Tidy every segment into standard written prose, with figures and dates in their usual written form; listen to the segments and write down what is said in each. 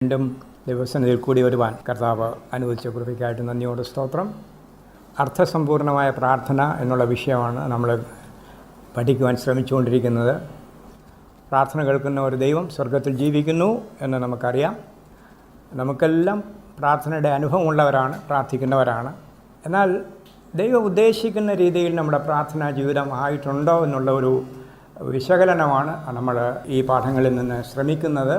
വീണ്ടും ദിവസത്തിൽ കൂടി വരുവാൻ കർത്താവ് അനുവദിച്ച കൃപയ്ക്കായിട്ട് നന്ദിയോട് സ്തോത്രം. അർത്ഥസമ്പൂർണമായ പ്രാർത്ഥന എന്നുള്ള വിഷയമാണ് നമ്മൾ പഠിക്കുവാൻ ശ്രമിച്ചുകൊണ്ടിരിക്കുന്നത്. പ്രാർത്ഥന കേൾക്കുന്ന ഒരു ദൈവം സ്വർഗത്തിൽ ജീവിക്കുന്നു എന്ന് നമുക്കറിയാം. നമുക്കെല്ലാം പ്രാർത്ഥനയുടെ അനുഭവമുള്ളവരാണ്, പ്രാർത്ഥിക്കുന്നവരാണ്. എന്നാൽ ദൈവം ഉദ്ദേശിക്കുന്ന രീതിയിൽ നമ്മുടെ പ്രാർത്ഥനാ ജീവിതം ആയിട്ടുണ്ടോ എന്നുള്ള ഒരു വിശകലനമാണ് നമ്മൾ ഈ പാഠങ്ങളിൽ നിന്ന് ശ്രമിക്കുന്നത്.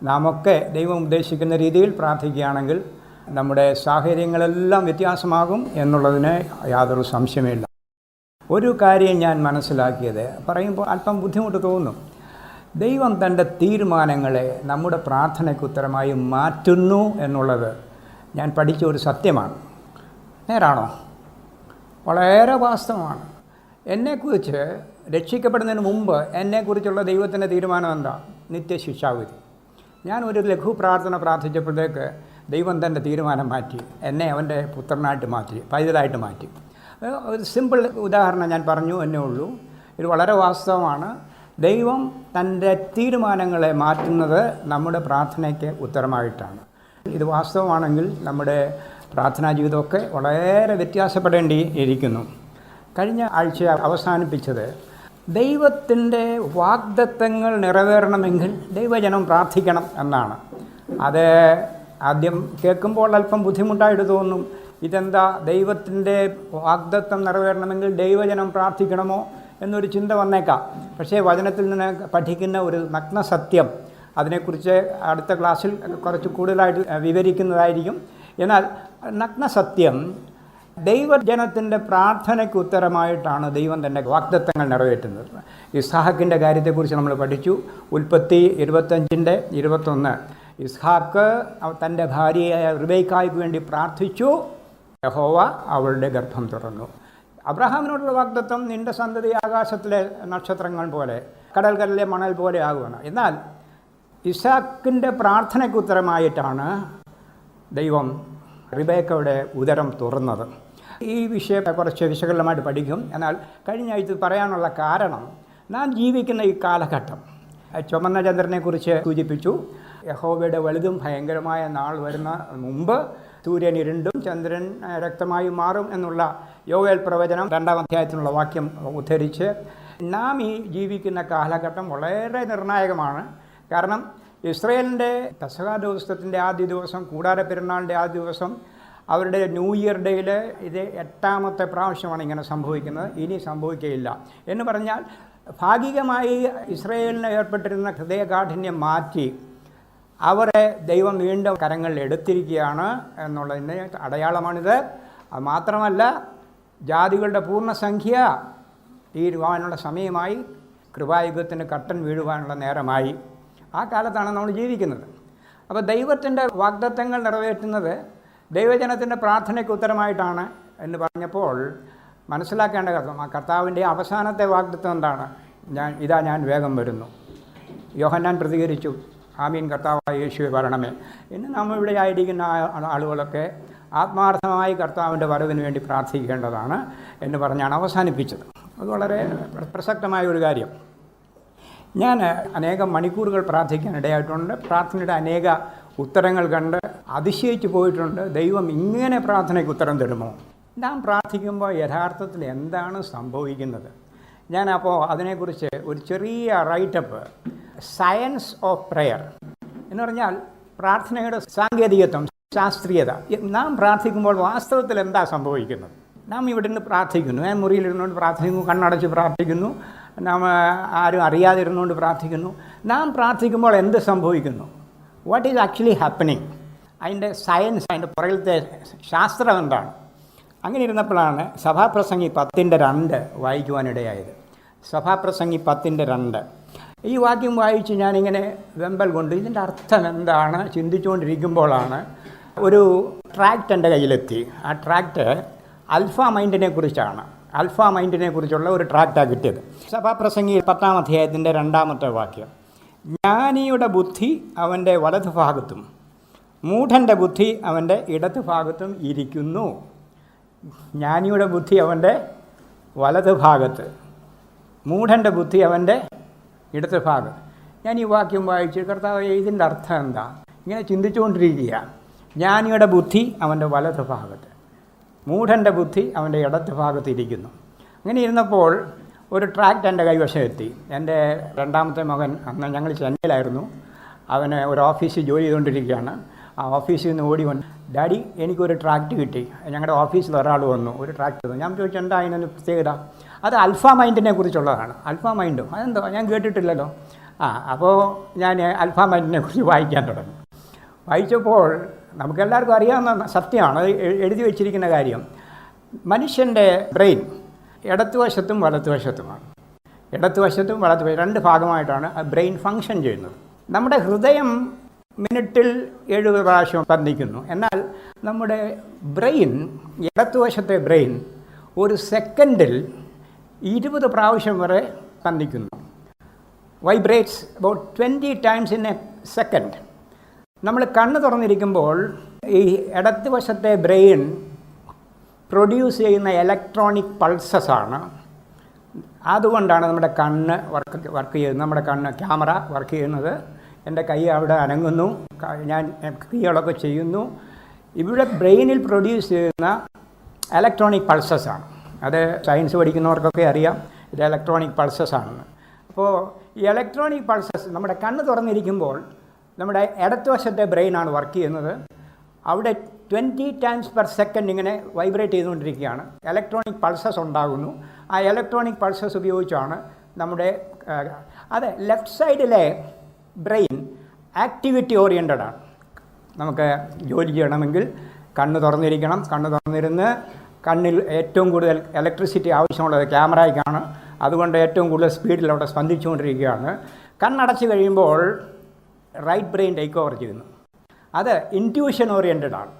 നാമൊക്കെ ദൈവം ഉദ്ദേശിക്കുന്ന രീതിയിൽ പ്രാർത്ഥിക്കുകയാണെങ്കിൽ നമ്മുടെ സാഹചര്യങ്ങളെല്ലാം വ്യത്യാസമാകും എന്നുള്ളതിന് യാതൊരു സംശയമില്ല. ഒരു കാര്യം ഞാൻ മനസ്സിലാക്കിയത് പറയുമ്പോൾ അല്പം ബുദ്ധിമുട്ട് തോന്നും. ദൈവം തൻ്റെ തീരുമാനങ്ങളെ നമ്മുടെ പ്രാർത്ഥനയ്ക്ക് ഉത്തരമായി മാറ്റുന്നു എന്നുള്ളത് ഞാൻ പഠിച്ച ഒരു സത്യമാണ്. നേരാണോ? വളരെ വാസ്തവമാണ്. എന്നെക്കുറിച്ച് രക്ഷിക്കപ്പെടുന്നതിന് മുമ്പ് എന്നെക്കുറിച്ചുള്ള ദൈവത്തിൻ്റെ തീരുമാനം എന്താ? നിത്യശിക്ഷാവിധി. ഞാൻ ഒരു ലഘു പ്രാർത്ഥന പ്രാർത്ഥിച്ചപ്പോഴത്തേക്ക് ദൈവം തൻ്റെ തീരുമാനം മാറ്റി, എന്നെ അവൻ്റെ പുത്രനായിട്ട് മാറ്റി, പൈതലായിട്ട് മാറ്റി. ഒരു സിമ്പിൾ ഉദാഹരണം ഞാൻ പറഞ്ഞു എന്നേ ഉള്ളൂ. ഇത് വളരെ വാസ്തവമാണ്. ദൈവം തൻ്റെ തീരുമാനങ്ങളെ മാറ്റുന്നത് നമ്മുടെ പ്രാർത്ഥനയ്ക്ക് ഉത്തരമായിട്ടാണ്. ഇത് വാസ്തവമാണെങ്കിൽ നമ്മുടെ പ്രാർത്ഥനാ ജീവിതമൊക്കെ വളരെ വ്യത്യാസപ്പെടേണ്ടിയിരിക്കുന്നു. കഴിഞ്ഞ ആഴ്ച അവസാനിപ്പിച്ചത് ദൈവത്തിൻ്റെ വാഗ്ദത്തങ്ങൾ നിറവേറണമെങ്കിൽ ദൈവജനം പ്രാർത്ഥിക്കണം എന്നാണ്. അത് ആദ്യം കേൾക്കുമ്പോൾ അല്പം ബുദ്ധിമുട്ടായിട്ട് തോന്നും. ഇതെന്താ, ദൈവത്തിൻ്റെ വാഗ്ദത്തം നിറവേറണമെങ്കിൽ ദൈവജനം പ്രാർത്ഥിക്കണമോ എന്നൊരു ചിന്ത വന്നേക്കാം. പക്ഷേ വചനത്തിൽ നിന്ന് പഠിക്കുന്ന ഒരു നഗ്ന സത്യം, അതിനെക്കുറിച്ച് അടുത്ത ക്ലാസ്സിൽ കുറച്ച് കൂടുതലായിട്ട് വിവരിക്കുന്നതായിരിക്കും. എന്നാൽ നഗ്ന സത്യം, ദൈവജനത്തിൻ്റെ പ്രാർത്ഥനയ്ക്ക് ഉത്തരമായിട്ടാണ് ദൈവം തൻ്റെ വാഗ്ദത്തങ്ങൾ നിറവേറ്റുന്നത്. ഇസ്ഹാക്കിൻ്റെ കാര്യത്തെക്കുറിച്ച് നമ്മൾ പഠിച്ചു. ഉൽപ്പത്തി 25:21. ഇസ്ഹാക്ക് തൻ്റെ ഭാര്യയായ റിബേക്കായ്ക്ക് വേണ്ടി പ്രാർത്ഥിച്ചു, യഹോവ അവളുടെ ഗർഭം തുറന്നു. അബ്രഹാമിനോടുള്ള വാഗ്ദത്തം, നിൻ്റെ സന്തതി ആകാശത്തിലെ നക്ഷത്രങ്ങൾ പോലെ, കടൽക്കരയിലെ മണൽ പോലെ ആകുമെന്ന്. എന്നാൽ ഇസ്ഹാക്കിൻ്റെ പ്രാർത്ഥനയ്ക്ക് ഉത്തരമായിട്ടാണ് ദൈവം റിബേക്കയുടെ ഉദരം തുറന്നത്. ഈ വിഷയം കുറച്ച് വിശകലനമായിട്ട് പഠിക്കും. എന്നാൽ കഴിഞ്ഞ ആഴ്ച പറയാനുള്ള കാരണം, നാം ജീവിക്കുന്ന ഈ കാലഘട്ടം, ചുമന്ന ചന്ദ്രനെക്കുറിച്ച് സൂചിപ്പിച്ചു. യഹോവയുടെ വലുതും ഭയങ്കരമായ നാൾ വരുന്ന മുമ്പ് സൂര്യൻ ഇരുണ്ടും ചന്ദ്രൻ രക്തമായി മാറും എന്നുള്ള യോവേൽ പ്രവചനം 2-ാം അധ്യായത്തിലുള്ള വാക്യം ഉദ്ധരിച്ച്, നാം ഈ ജീവിക്കുന്ന കാലഘട്ടം വളരെ നിർണായകമാണ്. കാരണം ഇസ്രയേലിൻ്റെ പെസഹ ദിവസത്തിൻ്റെ ആദ്യ ദിവസം, കൂടാര പെരുന്നാളിൻ്റെ ആദ്യ ദിവസം, അവരുടെ ന്യൂ ഇയർ ഡേയിൽ ഇത് 8ാമത്തെ പ്രാവശ്യമാണ് ഇങ്ങനെ സംഭവിക്കുന്നത്. ഇനി സംഭവിക്കുകയില്ല എന്ന് പറഞ്ഞാൽ, ഭാഗികമായി ഇസ്രയേലിന് ഏർപ്പെട്ടിരുന്ന ഹൃദയകാഠിന്യം മാറ്റി അവരെ ദൈവം വീണ്ടും കരങ്ങളിൽ എടുത്തിരിക്കുകയാണ് എന്നുള്ളതിന് അടയാളമാണിത്. അത് മാത്രമല്ല, ജാതികളുടെ പൂർണ്ണസംഖ്യ തീരുവാനുള്ള സമയമായി, കൃപായുഗത്തിന് കട്ടൻ വീഴുവാനുള്ള നേരമായി. ആ കാലത്താണ് നമ്മൾ ജീവിക്കുന്നത്. അപ്പോൾ ദൈവത്തിൻ്റെ വാഗ്ദത്തങ്ങൾ നിറവേറ്റുന്നത് ദൈവജനത്തിൻ്റെ പ്രാർത്ഥനയ്ക്ക് ഉത്തരമായിട്ടാണ് എന്ന് പറഞ്ഞപ്പോൾ മനസ്സിലാക്കേണ്ട കാര്യം, ആ കർത്താവിൻ്റെ അവസാനത്തെ വാഗ്ദത്തം എന്താണ്? ഞാൻ വേഗം വരുന്നു. യോഹന്നാൻ പ്രതികരിച്ചു, ആമീൻ കർത്താവായ യേശുവേ വരണമേ. ഇന്ന് നമ്മൾ ഇവിടെ ആയിരിക്കുന്ന ആളുകളൊക്കെ ആത്മാർത്ഥമായി കർത്താവിൻ്റെ വരവിന് വേണ്ടി പ്രാർത്ഥിക്കേണ്ടതാണ് എന്ന് പറഞ്ഞാണ് അവസാനിപ്പിച്ചത്. അത് വളരെ പ്രസക്തമായ ഒരു കാര്യം. ഞാൻ അനേകം മണിക്കൂറുകൾ പ്രാർത്ഥിക്കാൻ ഇടയായിട്ടുണ്ട്. പ്രാർത്ഥനയുടെ അനേക ഉത്തരങ്ങൾ കണ്ട് അതിശയിച്ചു പോയിട്ടുണ്ട്. ദൈവം ഇങ്ങനെ പ്രാർത്ഥനയ്ക്ക് ഉത്തരം തരുമോ? നാം പ്രാർത്ഥിക്കുമ്പോൾ യഥാർത്ഥത്തിൽ എന്താണ് സംഭവിക്കുന്നത്? ഞാനപ്പോൾ അതിനെക്കുറിച്ച് ഒരു ചെറിയ റൈറ്റപ്പ്, സയൻസ് ഓഫ് പ്രെയർ എന്ന് പറഞ്ഞാൽ പ്രാർത്ഥനയുടെ സാങ്കേതികത്വം, ശാസ്ത്രീയത. നാം പ്രാർത്ഥിക്കുമ്പോൾ വാസ്തവത്തിൽ എന്താ സംഭവിക്കുന്നത്? നാം ഇവിടെ നിന്ന് പ്രാർത്ഥിക്കുന്നു, ഞാൻ മുറിയിലിരുന്നുകൊണ്ട് പ്രാർത്ഥിക്കുന്നു, കണ്ണടച്ച് പ്രാർത്ഥിക്കുന്നു, നാം ആരും അറിയാതിരുന്നുകൊണ്ട് പ്രാർത്ഥിക്കുന്നു. നാം പ്രാർത്ഥിക്കുമ്പോൾ എന്ത് സംഭവിക്കുന്നു? What is actually happening? അതിൻ്റെ സയൻസ്, അതിൻ്റെ പുറകിലത്തെ ശാസ്ത്രം എന്താണ്? അങ്ങനെ ഇരുന്നപ്പോഴാണ് സഭാപ്രസംഗി 10:2 വായിക്കുവാനിടയായത്. സഭാപ്രസംഗി 10:2 ഈ വാക്യം വായിച്ച് ഞാനിങ്ങനെ വെമ്പൽ കൊണ്ട് ഇതിൻ്റെ അർത്ഥം എന്താണ് ചിന്തിച്ചുകൊണ്ടിരിക്കുമ്പോഴാണ് ഒരു ട്രാക്റ്റ് എൻ്റെ കയ്യിലെത്തി. ആ ട്രാക്റ്റ് അൽഫ മൈൻഡിനെ കുറിച്ചാണ്. അൽഫ മൈൻഡിനെ കുറിച്ചുള്ള ഒരു ട്രാക്റ്റാണ് കിട്ടിയത്. സഭാപ്രസംഗി 10-ാം അധ്യായത്തിൻ്റെ 2-ാമത്തെ വാക്യം, ജ്ഞാനിയുടെ ബുദ്ധി അവൻ്റെ വലതുഭാഗത്തും മൂഢൻ്റെ ബുദ്ധി അവൻ്റെ ഇടതുഭാഗത്തും ഇരിക്കുന്നു. ജ്ഞാനിയുടെ ബുദ്ധി അവൻ്റെ വലതുഭാഗത്ത്, മൂഢൻ്റെ ബുദ്ധി അവൻ്റെ ഇടതുഭാഗത്ത്. ഞാൻ ഈ വാക്യം വായിച്ച്, കർത്താവേ ഇതിൻ്റെ അർത്ഥം എന്താ? ഇങ്ങനെ ചിന്തിച്ചുകൊണ്ടിരിക്കുക. ജ്ഞാനിയുടെ ബുദ്ധി അവൻ്റെ വലത് ഭാഗത്ത്, മൂഢൻ്റെ ബുദ്ധി അവൻ്റെ ഇടത്ത് ഭാഗത്ത് ഇരിക്കുന്നു. അങ്ങനെ ഇരുന്നപ്പോൾ ഒരു ട്രാക്റ്റ് എൻ്റെ കൈവശം എത്തി. എൻ്റെ രണ്ടാമത്തെ മകൻ, അന്ന് ഞങ്ങൾ ചെന്നൈയിലായിരുന്നു, അവന് ഒരു ഓഫീസിൽ ജോലി ചെയ്തുകൊണ്ടിരിക്കുകയാണ്. ആ ഓഫീസിൽ നിന്ന് ഓടി വന്നു, ഡാഡി എനിക്കൊരു ട്രാക്റ്റ് കിട്ടി, ഞങ്ങളുടെ ഓഫീസിൽ ഒരാൾ വന്നു ഒരു ട്രാക്റ്റ് തന്നു. ഞാൻ ചോദിച്ചു എന്താ അതിനൊരു പ്രത്യേകത? അത് അൽഫാ മൈൻഡിനെ കുറിച്ചുള്ളതാണ്. അൽഫാ മൈൻഡോ? അതെന്തോ ഞാൻ കേട്ടിട്ടില്ലല്ലോ. അപ്പോൾ ഞാൻ അൽഫാ മൈൻഡിനെ കുറിച്ച് വായിക്കാൻ തുടങ്ങി. വായിച്ചപ്പോൾ നമുക്കെല്ലാവർക്കും അറിയാവുന്ന സത്യമാണ്, അത് എഴുതി വച്ചിരിക്കുന്ന കാര്യം. മനുഷ്യൻ്റെ ബ്രെയിൻ ഇടത്തുവശത്തും വലത്തുവശത്തുമാണ്. ഇടത്തുവശത്തും വലത്തുവശത്തും രണ്ട് ഭാഗമായിട്ടാണ് ബ്രെയിൻ ഫങ്ഷൻ ചെയ്യുന്നത്. നമ്മുടെ ഹൃദയം മിനിറ്റിൽ 70 പ്രാവശ്യം സ്പന്ദിക്കുന്നു. എന്നാൽ നമ്മുടെ ബ്രെയിൻ, ഇടത്തുവശത്തെ ബ്രെയിൻ ഒരു സെക്കൻഡിൽ 20 പ്രാവശ്യം വരെ സ്പന്ദിക്കുന്നു. Vibrates about 20 times in a second. നമ്മൾ കണ്ണ് തുറന്നിരിക്കുമ്പോൾ ഈ ഇടത്തുവശത്തെ ബ്രെയിൻ പ്രൊഡ്യൂസ് ചെയ്യുന്ന ഇലക്ട്രോണിക് പൾസസ് ആണ്. അതുകൊണ്ടാണ് നമ്മുടെ കണ്ണ് വർക്ക് ചെയ്യുന്നത്, നമ്മുടെ കണ്ണ് ക്യാമറ വർക്ക് ചെയ്യുന്നത്. എൻ്റെ കൈ അവിടെ അനങ്ങുന്നു, ഞാൻ ക്രിയകളൊക്കെ ചെയ്യുന്നു. ഇവിടെ ബ്രെയിനിൽ പ്രൊഡ്യൂസ് ചെയ്യുന്ന ഇലക്ട്രോണിക് പൾസസ് ആണ്. അത് സയൻസ് പഠിക്കുന്നവർക്കൊക്കെ അറിയാം, ഇത് ഇലക്ട്രോണിക് പൾസസ് ആണെന്ന്. അപ്പോൾ ഈ ഇലക്ട്രോണിക് പൾസസ് നമ്മുടെ കണ്ണ് തുറന്നിരിക്കുമ്പോൾ നമ്മുടെ ഇടത്തുവശത്തെ ബ്രെയിനാണ് വർക്ക് ചെയ്യുന്നത്. അവിടെ 20 ടൈംസ് പെർ സെക്കൻഡ് ഇങ്ങനെ വൈബ്രേറ്റ് ചെയ്തുകൊണ്ടിരിക്കുകയാണ്. ഇലക്ട്രോണിക് പൾസസ് ഉണ്ടാകുന്നു. ആ ഇലക്ട്രോണിക് പൾസസ് ഉപയോഗിച്ചാണ് നമ്മുടെ അതെ ലെഫ്റ്റ് സൈഡിലെ ബ്രെയിൻ ആക്ടിവിറ്റി ഓറിയൻറ്റഡ് ആണ്. നമുക്ക് ജോലി ചെയ്യണമെങ്കിൽ കണ്ണ് തുറന്നിരിക്കണം. കണ്ണ് തുറന്നിരുന്ന് കണ്ണിൽ ഏറ്റവും കൂടുതൽ ഇലക്ട്രിസിറ്റി ആവശ്യമുള്ളത് ക്യാമറയ്ക്കാണ്. അതുകൊണ്ട് ഏറ്റവും കൂടുതൽ സ്പീഡിൽ അവിടെ സ്പന്ദിച്ചുകൊണ്ടിരിക്കുകയാണ്. കണ്ണടച്ച് കഴിയുമ്പോൾ റൈറ്റ് ബ്രെയിൻ ടേക്ക് ഓവർ ചെയ്യുന്നു. അത് ഇൻറ്റ്യൂഷൻ ഓറിയൻറ്റഡ് ആണ്.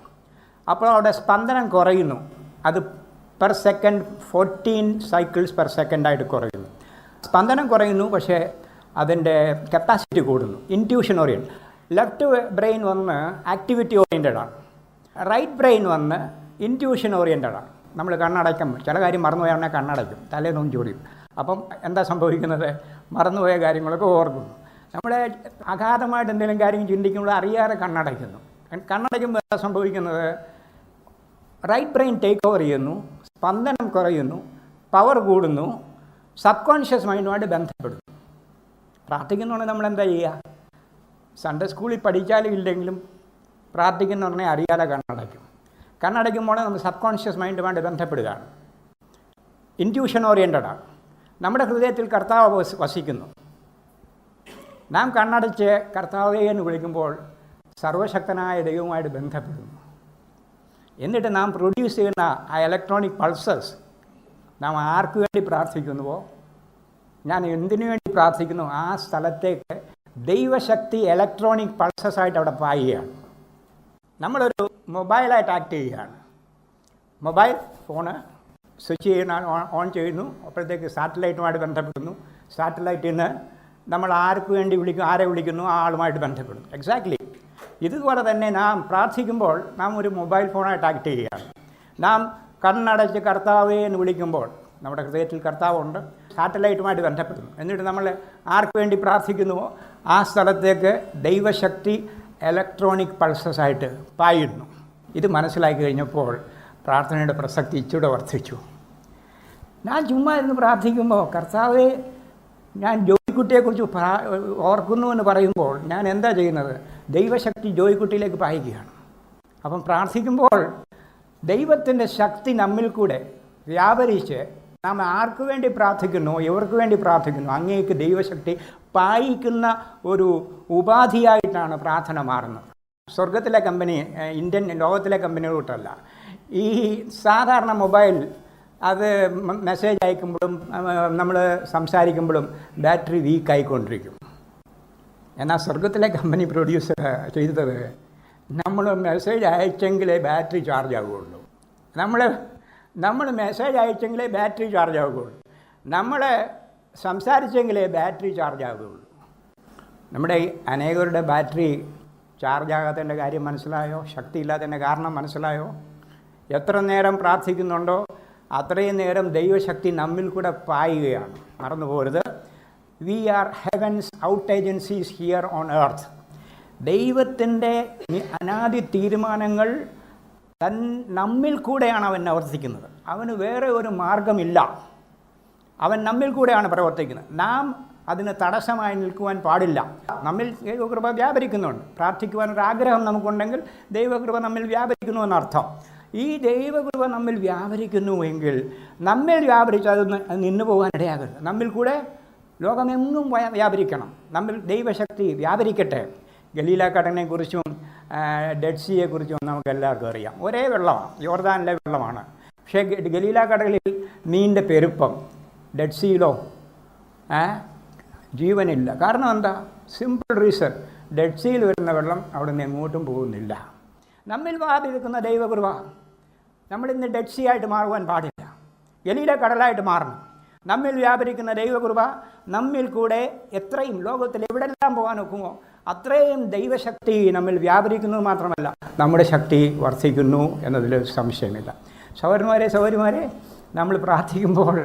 അപ്പോൾ അവിടെ സ്പന്ദനം കുറയുന്നു. അത് പെർ സെക്കൻഡ് 14 സൈക്കിൾസ് പെർ സെക്കൻഡായിട്ട് കുറയുന്നു. സ്പന്ദനം കുറയുന്നു, പക്ഷേ അതിൻ്റെ കപ്പാസിറ്റി കൂടുന്നു. Intuition oriented. ലെഫ്റ്റ് ബ്രെയിൻ വന്ന് ആക്ടിവിറ്റി ഓറിയൻറ്റഡ് ആണ്. റൈറ്റ് ബ്രെയിൻ വന്ന് ഇൻറ്റ്യൂഷൻ ഓറിയൻറ്റഡ് ആണ്. നമ്മൾ കണ്ണടയ്ക്കുമ്പോൾ ചില കാര്യം മറന്നുപോയാൽ കണ്ണടയ്ക്കും, തലേന്നൊന്നും ചൊടിയും. അപ്പം എന്താ സംഭവിക്കുന്നത്? മറന്നുപോയ കാര്യങ്ങളൊക്കെ ഓർക്കുന്നു. നമ്മളെ അഗാധമായിട്ട് എന്തെങ്കിലും കാര്യം ചിന്തിക്കുമ്പോൾ അറിയാതെ കണ്ണടയ്ക്കുന്നു. കണ്ണടയ്ക്കുമ്പോൾ എന്താ സംഭവിക്കുന്നത്? റൈറ്റ് ബ്രെയിൻ ടേക്ക് ഓവർ ചെയ്യുന്നു, സ്പന്ദനം കുറയുന്നു, പവർ കൂടുന്നു, സബ് കോൺഷ്യസ് മൈൻഡുമായിട്ട് ബന്ധപ്പെടുന്നു. പ്രാർത്ഥിക്കുന്നതുകൊണ്ട് നമ്മൾ എന്താ ചെയ്യുക? സൺഡേ സ്കൂളിൽ പഠിച്ചാലും ഇല്ലെങ്കിലും പ്രാർത്ഥിക്കുന്ന പറഞ്ഞാൽ അറിയാതെ കണ്ണടയ്ക്കും. കണ്ണടയ്ക്കുമ്പോൾ നമ്മൾ സബ് കോൺഷ്യസ് മൈൻഡുമായിട്ട് ബന്ധപ്പെടുകയാണ്. ഇൻറ്റ്യൂഷൻ ഓറിയൻറ്റഡാണ്. നമ്മുടെ ഹൃദയത്തിൽ കർത്താവ് വസിക്കുന്നു. നാം കണ്ണടച്ച് കർത്താവേ എന്ന് വിളിക്കുമ്പോൾ സർവശക്തനായ ദൈവവുമായിട്ട് ബന്ധപ്പെടുന്നു. എന്നിട്ട് നാം പ്രൊഡ്യൂസ് ചെയ്യുന്ന ആ ഇലക്ട്രോണിക് പൾസസ് നാം ആർക്ക് വേണ്ടി പ്രാർത്ഥിക്കുന്നുവോ, ഞാൻ എന്തിനു വേണ്ടി പ്രാർത്ഥിക്കുന്നു, ആ സ്ഥലത്തേക്ക് ദൈവശക്തി ഇലക്ട്രോണിക് പൾസസായിട്ട് അവിടെ പായുകയാണ്. നമ്മളൊരു മൊബൈലായിട്ട് ആക്ട് ചെയ്യുകയാണ്. മൊബൈൽ ഫോണ് സ്വിച്ച് ചെയ്യുന്ന ഓൺ ചെയ്യുന്നു, അപ്പോഴത്തേക്ക് സാറ്റലൈറ്റുമായിട്ട് ബന്ധപ്പെടുന്നു. സാറ്റലൈറ്റിൽ നിന്ന് നമ്മൾ ആർക്ക് വേണ്ടി ആരെ വിളിക്കുന്നു ആ ആളുമായിട്ട് ബന്ധപ്പെടുന്നു. എക്സാക്ട്ലി ഇതുപോലെ തന്നെ നാം പ്രാർത്ഥിക്കുമ്പോൾ നാം ഒരു മൊബൈൽ ഫോണായിട്ട് ആക്ട് ചെയ്യുകയാണ്. നാം കണ്ണടച്ച് കർത്താവേ എന്ന് വിളിക്കുമ്പോൾ നമ്മുടെ ഹൃദയത്തിൽ കർത്താവുണ്ട്, സാറ്റലൈറ്റുമായിട്ട് ബന്ധപ്പെടുന്നു. എന്നിട്ട് നമ്മൾ ആർക്ക് വേണ്ടി പ്രാർത്ഥിക്കുന്നുവോ ആ സ്ഥലത്തേക്ക് ദൈവശക്തി ഇലക്ട്രോണിക് പൾസസായിട്ട് പായുന്നു. ഇത് മനസ്സിലാക്കി കഴിഞ്ഞപ്പോൾ പ്രാർത്ഥനയുടെ പ്രസക്തി ഇച്ചിരി വർദ്ധിച്ചു. ഞാൻ ചുമ്മാ ഇരുന്ന് പ്രാർത്ഥിക്കുമ്പോൾ കർത്താവേ ഞാൻ ജോയിക്കുട്ടിയെക്കുറിച്ച് ഓർക്കുന്നു എന്ന് പറയുമ്പോൾ ഞാൻ എന്താ ചെയ്യുന്നത്? ദൈവശക്തി ജോയിക്കുട്ടിയിലേക്ക് പായിക്കുകയാണ്. അപ്പം പ്രാർത്ഥിക്കുമ്പോൾ ദൈവത്തിൻ്റെ ശക്തി നമ്മിൽ കൂടെ വ്യാപരിച്ച് നാം ആർക്ക് വേണ്ടി പ്രാർത്ഥിക്കുന്നു, ഇവർക്ക് വേണ്ടി പ്രാർത്ഥിക്കുന്നു, അങ്ങേക്ക് ദൈവശക്തി പായിക്കുന്ന ഒരു ഉപാധിയായിട്ടാണ് പ്രാർത്ഥന മാറുന്നത്. സ്വർഗത്തിലെ കമ്പനി, ഇന്ത്യൻ ലോകത്തിലെ കമ്പനികളോട്ടല്ല. ഈ സാധാരണ മൊബൈൽ അത് മെസ്സേജ് അയക്കുമ്പോഴും നമ്മൾ സംസാരിക്കുമ്പോഴും ബാറ്ററി വീക്കായിക്കൊണ്ടിരിക്കും. എന്നാൽ സ്വർഗത്തിലെ കമ്പനി പ്രൊഡ്യൂസ് ചെയ്തത് നമ്മൾ മെസ്സേജ് അയച്ചെങ്കിലേ ബാറ്ററി ചാർജ് ആവുകയുള്ളൂ. നമ്മൾ മെസ്സേജ് അയച്ചെങ്കിലേ ബാറ്ററി ചാർജ് ആവുകയുള്ളൂ. നമ്മൾ സംസാരിച്ചെങ്കിലേ ബാറ്ററി ചാർജ് ആവുകയുള്ളൂ. നമ്മുടെ അനേകരുടെ ബാറ്ററി ചാർജ് ആകാത്തതിൻ്റെ കാര്യം മനസ്സിലായോ? ശക്തിയില്ലാത്തതിൻ്റെ കാരണം മനസ്സിലായോ? എത്ര നേരം പ്രാർത്ഥിക്കുന്നുണ്ടോ അത്രയും നേരം ദൈവശക്തി നമ്മിൽ കൂടെ പായുകയാണ്. മറന്നു പോരുത്. We are heavens out agencies here on earth. ദൈവത്തിൻ്റെ അനാദി തീരുമാനങ്ങൾ നമ്മിൽ കൂടെയാണ് അവൻ പ്രവർത്തിക്കുന്നത്. അവന് വേറെ ഒരു മാർഗമില്ല. അവൻ നമ്മിൽ കൂടെയാണ് പ്രവർത്തിക്കുന്നത്. നാം അതിന് തടസ്സമായി നിൽക്കുവാൻ പാടില്ല. നമ്മിൽ ദൈവകൃപ വ്യാപരിക്കുന്നുണ്ട്. പ്രാർത്ഥിക്കുവാൻ ഒരു ആഗ്രഹം നമുക്കുണ്ടെങ്കിൽ ദൈവകൃപ നമ്മിൽ വ്യാപരിക്കുന്നു എന്നർത്ഥം. ഈ ദൈവകൃപ നമ്മിൽ വ്യാപരിക്കുന്നുവെങ്കിൽ നമ്മിൽ വ്യാപരിച്ച് അത് നിന്നു പോകാൻ ഇടയാകരുത്. നമ്മിൽ കൂടെ ലോകമെങ്ങും വ്യാപരിക്കണം. നമ്മിൽ ദൈവശക്തി വ്യാപരിക്കട്ടെ. ഗലീലാക്കടലിനെക്കുറിച്ചും ഡെഡ് സീയെക്കുറിച്ചും നമുക്ക് എല്ലാവർക്കും അറിയാം. ഒരേ വെള്ളമാണ്, യോർദാനിലെ വെള്ളമാണ്. പക്ഷേ ഗലീലാക്കടലിൽ മീനിൻ്റെ പെരുപ്പം, ഡെഡ് സീയിലോ ജീവനില്ല. കാരണം എന്താ? സിമ്പിൾ റീസൺ, ഡെഡ് സീയിൽ വരുന്ന വെള്ളം അവിടെ നിന്ന് എങ്ങോട്ടും പോകുന്നില്ല. നമ്മിൽ വ്യാപരിക്കുന്ന ദൈവകൃപ നമ്മളിന്ന് ഡെഡ് സീ ആയിട്ട് മാറുവാൻ പാടില്ല, ഗലീല കടലായിട്ട് മാറണം. നമ്മിൽ വ്യാപരിക്കുന്ന ദൈവകൃപ നമ്മിൽ കൂടെ എത്രയും ലോകത്തിൽ എവിടെല്ലാം പോകാൻ ഒക്കുമോ അത്രയും ദൈവശക്തി നമ്മിൽ വ്യാപരിക്കുന്നത് മാത്രമല്ല, നമ്മുടെ ശക്തി വർദ്ധിക്കുന്നു എന്നതിൽ സംശയമില്ല. സഹോദരന്മാരെ, നമ്മൾ പ്രാർത്ഥിക്കുമ്പോൾ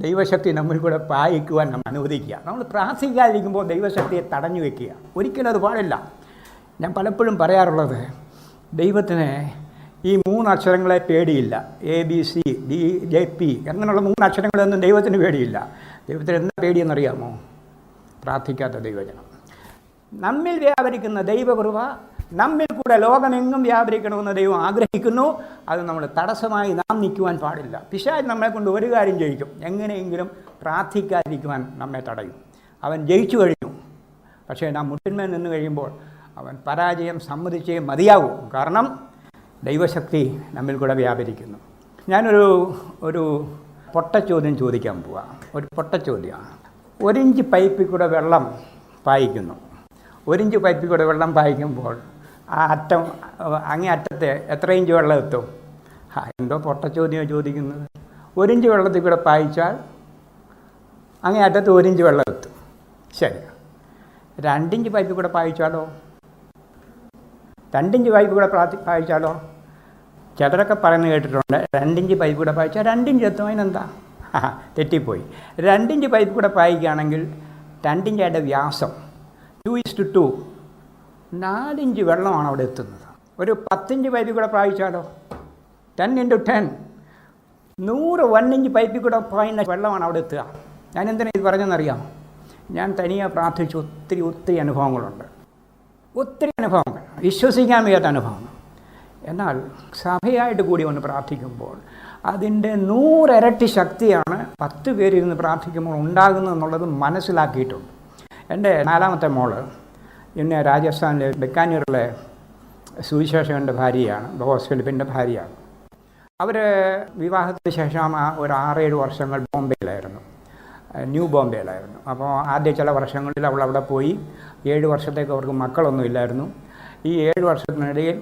ദൈവശക്തി നമ്മിൽ കൂടെ പായിക്കുവാൻ നമ്മൾ അനുവദിക്കുക. നമ്മൾ പ്രാർത്ഥിക്കാതിരിക്കുമ്പോൾ ദൈവശക്തിയെ തടഞ്ഞു വയ്ക്കുക. ഒരിക്കലും അത് പാടില്ല. ഞാൻ പലപ്പോഴും പറയാറുള്ളത്, ദൈവത്തിന് ഈ 3 അക്ഷരങ്ങളെ പേടിയില്ല. ABC, DJP അങ്ങനെയുള്ള 3 അക്ഷരങ്ങളൊന്നും ദൈവത്തിന് പേടിയില്ല. ദൈവത്തിന് എന്താ പേടിയെന്നറിയാമോ? പ്രാർത്ഥിക്കാത്ത ദൈവജനം. നമ്മിൽ വ്യാപരിക്കുന്ന ദൈവകൃപ നമ്മിൽ കൂടെ ലോകമെങ്ങും വ്യാപരിക്കണമെന്ന് ദൈവം ആഗ്രഹിക്കുന്നു. അത് നമ്മൾ തടസ്സമായി നാം നിൽക്കുവാൻ പാടില്ല. പിശാച് നമ്മളെ കൊണ്ട് ഒരു കാര്യം ജയിക്കും, എങ്ങനെയെങ്കിലും പ്രാർത്ഥിക്കാതിരിക്കുവാൻ നമ്മെ തടയും. അവൻ ജയിച്ചു കഴിഞ്ഞു. പക്ഷേ നാം മുട്ടിന്മേൽ നിന്ന് കഴിയുമ്പോൾ അവൻ പരാജയം സമ്മതിച്ചേ മതിയാവും. കാരണം ദൈവശക്തി നമ്മിൽ കൂടെ വ്യാപരിക്കുന്നു. ഞാനൊരു പൊട്ടച്ചോദ്യം ചോദിക്കാൻ പോവാം. ഒരു പൊട്ടച്ചോദ്യമാണ്. 1 ഇഞ്ച് പൈപ്പിൽ കൂടെ വെള്ളം പായിക്കുന്നു. 1 ഇഞ്ച് പൈപ്പിൽ കൂടെ വെള്ളം പായിക്കുമ്പോൾ ആ അറ്റം അങ്ങേ അറ്റത്തെ എത്ര ഇഞ്ച് വെള്ളം എത്തും? എന്തോ പൊട്ടച്ചോദ്യമാണ് ചോദിക്കുന്നത്. 1 ഇഞ്ച് വെള്ളത്തിൽ കൂടെ പായിച്ചാൽ അങ്ങേ അറ്റത്ത് 1 ഇഞ്ച് വെള്ളം എത്തും. ശരി. 2 ഇഞ്ച് പൈപ്പിൽ കൂടെ പായിച്ചാലോ? 2 ഇഞ്ച് പൈപ്പ് കൂടെ പായിച്ചാലോ? ചിലരൊക്കെ പറയുന്നത് കേട്ടിട്ടുണ്ട്, 2 ഇഞ്ച് പൈപ്പ് കൂടെ പായിച്ചാൽ 2 ഇഞ്ച് എത്തും. അതിനെന്താ? തെറ്റിപ്പോയി. 2 ഇഞ്ച് പൈപ്പ് കൂടെ പായിക്കുകയാണെങ്കിൽ 2 ഇഞ്ചായിട്ട് വ്യാസം 2:2, 4 ഇഞ്ച് വെള്ളമാണ് അവിടെ എത്തുന്നത്. ഒരു 10 ഇഞ്ച് പൈപ്പിൽ കൂടെ പായിച്ചാലോ? 10x10, 100 ഇഞ്ച് പൈപ്പിൽ കൂടെ പായുന്ന വെള്ളമാണ് അവിടെ എത്തുക. ഞാൻ എന്തിനാണ് ഇത് പറഞ്ഞതെന്നറിയാം? ഞാൻ തനിയെ പ്രാർത്ഥിച്ച് ഒത്തിരി അനുഭവങ്ങളുണ്ട്. ഒത്തിരി അനുഭവങ്ങൾ, വിശ്വസിക്കാൻ വയ്യാത്ത അനുഭവങ്ങൾ. എന്നാൽ സഭയായിട്ട് കൂടി ഒന്ന് പ്രാർത്ഥിക്കുമ്പോൾ അതിൻ്റെ 100 ഇരട്ടി ശക്തിയാണ് 10 പേരിരുന്ന് പ്രാർത്ഥിക്കുമ്പോൾ ഉണ്ടാകുന്നതെന്നുള്ളത് മനസ്സിലാക്കിയിട്ടുണ്ട്. എൻ്റെ 4ാമത്തെ മോള് ഇന്ന് രാജസ്ഥാനിലെ ബിക്കാനീറിലെ സുവിശേഷകൻ്റെ ഭാര്യയാണ്, ബോസ് ഫിലിപ്പിൻ്റെ ഭാര്യയാണ്. അവർ വിവാഹത്തിന് ശേഷം ഒരു 6-7 വർഷങ്ങൾ ബോംബെയിലായിരുന്നു, ന്യൂ ബോംബെയിലായിരുന്നു. അപ്പോൾ ആദ്യ ചില വർഷങ്ങളിൽ അവൾ അവിടെ പോയി. 7 വർഷത്തേക്ക് അവർക്ക് മക്കളൊന്നും ഇല്ലായിരുന്നു. ഈ 7 വർഷത്തിനിടയിൽ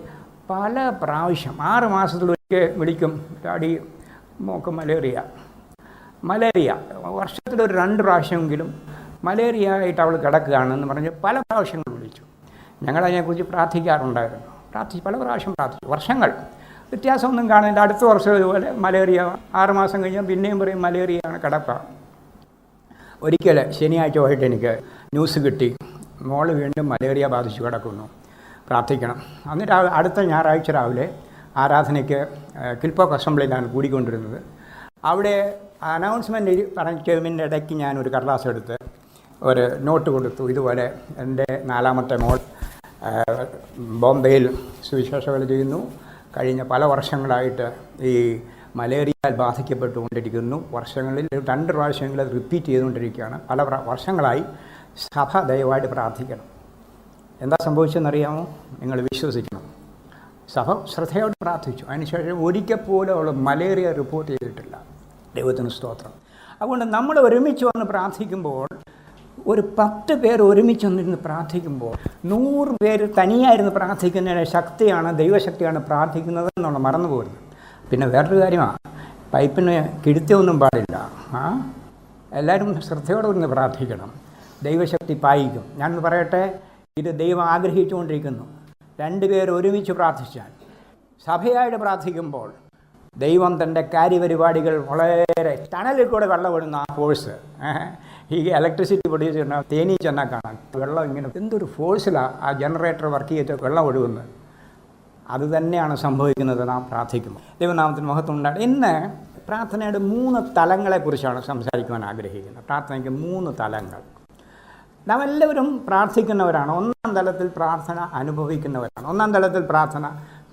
പല പ്രാവശ്യം 6 മാസത്തിലൊരിക്കൽ വിളിക്കും, ഡാഡി മോക്ക് മലേറിയ. വർഷത്തിലൊരു 2 പ്രാവശ്യമെങ്കിലും മലേറിയ ആയിട്ട് അവൾ കിടക്കുകയാണെന്ന് പറഞ്ഞ് പല പ്രാവശ്യങ്ങൾ വിളിച്ചു. ഞങ്ങളതിനെക്കുറിച്ച് പ്രാർത്ഥിക്കാറുണ്ടായിരുന്നു. പല പ്രാവശ്യം പ്രാർത്ഥിച്ചു. വർഷങ്ങൾ വ്യത്യാസമൊന്നും കാണുന്നില്ല. അടുത്ത വർഷം ഇതുപോലെ മലേറിയ. 6 മാസം കഴിഞ്ഞാൽ പിന്നെയും പറയും മലേറിയയാണ്, കിടക്കുക. ഒരിക്കൽ ശനിയാഴ്ച വൈകിട്ട് എനിക്ക് ന്യൂസ് കിട്ടി, മോള് വീണ്ടും മലേറിയ ബാധിച്ചു കിടക്കുന്നു, പ്രാർത്ഥിക്കണം. എന്നിട്ട് അടുത്ത ഞായറാഴ്ച രാവിലെ ആരാധനയ്ക്ക് കിൽപോക്ക് അസംബ്ലിയിലാണ് കൂടിക്കൊണ്ടിരുന്നത്. അവിടെ അനൗൺസ്മെൻറ്റ് പറഞ്ഞതിൻ്റെ ഇടയ്ക്ക് ഞാനൊരു കടലാസ് എടുത്ത് ഒരു നോട്ട് കൊടുത്തു. ഇതുപോലെ എൻ്റെ 4ാമത്തെ മോൾ ബോംബെയിൽ സുവിശേഷകൾ ചെയ്യുന്നു. കഴിഞ്ഞ പല വർഷങ്ങളായിട്ട് ഈ മലേറിയയിൽ ബാധിക്കപ്പെട്ടുകൊണ്ടിരിക്കുന്നു. വർഷങ്ങളിൽ 2 പ്രാവശ്യമെങ്കിലും അത് റിപ്പീറ്റ് ചെയ്തുകൊണ്ടിരിക്കുകയാണ്. പല വർഷങ്ങളായി സഭ ദയവായിട്ട് പ്രാർത്ഥിക്കണം. എന്താ സംഭവിച്ചതെന്നറിയാമോ? നിങ്ങൾ വിശ്വസിക്കണം. സഭ ശ്രദ്ധയോടെ പ്രാർത്ഥിച്ചു. അതിനുശേഷം ഒരിക്കൽ പോലും അവൾ മലേറിയ റിപ്പോർട്ട് ചെയ്തിട്ടില്ല. ദൈവത്തിന് സ്തോത്രം. അതുകൊണ്ട് നമ്മൾ ഒരുമിച്ച് വന്ന് പ്രാർത്ഥിക്കുമ്പോൾ, ഒരു 10 പേർ ഒരുമിച്ച് വന്നിരുന്ന് പ്രാർത്ഥിക്കുമ്പോൾ 100 പേര് തനിയായിരുന്നു പ്രാർത്ഥിക്കുന്നതിൻ്റെ ശക്തിയാണ്, ദൈവശക്തിയാണ് പ്രാർത്ഥിക്കുന്നത് എന്നുള്ള മറന്നു പോരുന്നത്. പിന്നെ വേറൊരു കാര്യമാണ്, പൈപ്പിന് കിഴുത്തൊന്നും പാടില്ല. എല്ലാവരും ശ്രദ്ധയോടെ ഒന്ന് പ്രാർത്ഥിക്കണം. ദൈവശക്തി പായിക്കും. ഞാനൊന്ന് പറയട്ടെ, ഇത് ദൈവം ആഗ്രഹിച്ചുകൊണ്ടിരിക്കുന്നു. 2 പേർ ഒരുമിച്ച് പ്രാർത്ഥിച്ചാൽ, സഭയായിട്ട് പ്രാർത്ഥിക്കുമ്പോൾ ദൈവം തൻ്റെ കാര്യപരിപാടികൾ വളരെ ടണലിൽ കൂടെ വെള്ളം വിടുന്ന ആ ഫോഴ്സ്, ഈ ഇലക്ട്രിസിറ്റി പ്രൊഡ്യൂസ് ചെയ്യുന്ന തേനീ ചെന്നാൽ കാണാം വെള്ളം ഇങ്ങനെ എന്തൊരു ഫോഴ്സിലാണ് ആ ജനറേറ്റർ വർക്ക് ചെയ്ത് വെള്ളം ഒഴുകുന്നത്. അത് തന്നെയാണ് സംഭവിക്കുന്നത് നാം പ്രാർത്ഥിക്കുമ്പോൾ. ദൈവനാമത്തിന് മഹത്വം ഉണ്ടാകട്ടെ. ഇന്ന് പ്രാർത്ഥനയുടെ 3 തലങ്ങളെക്കുറിച്ചാണ് സംസാരിക്കുവാൻ ആഗ്രഹിക്കുന്നത്. പ്രാർത്ഥനയ്ക്ക് 3 തലങ്ങൾ. നാം എല്ലാവരും പ്രാർത്ഥിക്കുന്നവരാണ്. 1-ാം തലത്തിൽ പ്രാർത്ഥന അനുഭവിക്കുന്നവരാണ്. 1-ാം തലത്തിൽ പ്രാർത്ഥന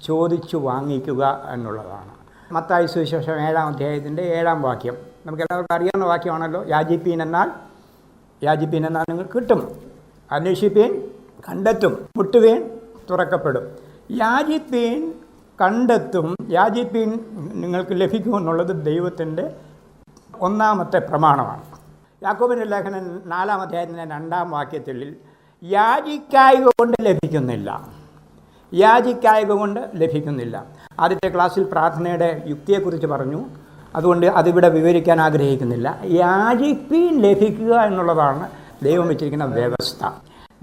ചോദിച്ചു വാങ്ങിക്കുക എന്നുള്ളതാണ്. മത്തായി സുവിശേഷം 7-ാം അധ്യായത്തിൻ്റെ 7-ാം വാക്യം നമുക്കെല്ലാവർക്കും അറിയാവുന്ന വാക്യമാണല്ലോ. യാചിപ്പീൻ എന്നാൽ നിങ്ങൾ കിട്ടും, അന്വേഷിപ്പീൻ കണ്ടെത്തും, മുട്ടുവീൻ തുറക്കപ്പെടും. യാചിപ്പീൻ കണ്ടെത്തും, യാചിപ്പീൻ നിങ്ങൾക്ക് ലഭിക്കുമെന്നുള്ളത് ദൈവത്തിൻ്റെ 1-ാമത്തെ പ്രമാണമാണ്. യാക്കോബിൻ്റെ ലേഖനം 4-ാം അധ്യായത്തിൻ്റെ 2-ാം വാക്യത്തിൽ യാചിക്കായ്ക കൊണ്ട് ലഭിക്കുന്നില്ല, യാചിക്കായ്ക കൊണ്ട് ലഭിക്കുന്നില്ല. ആദ്യത്തെ ക്ലാസ്സിൽ പ്രാർത്ഥനയുടെ യുക്തിയെക്കുറിച്ച് പറഞ്ഞു, അതുകൊണ്ട് അതിവിടെ വിവരിക്കാൻ ആഗ്രഹിക്കുന്നില്ല. യാചിപ്പീൻ ലഭിക്കുക എന്നുള്ളതാണ് ദൈവം വെച്ചിരിക്കുന്ന വ്യവസ്ഥ.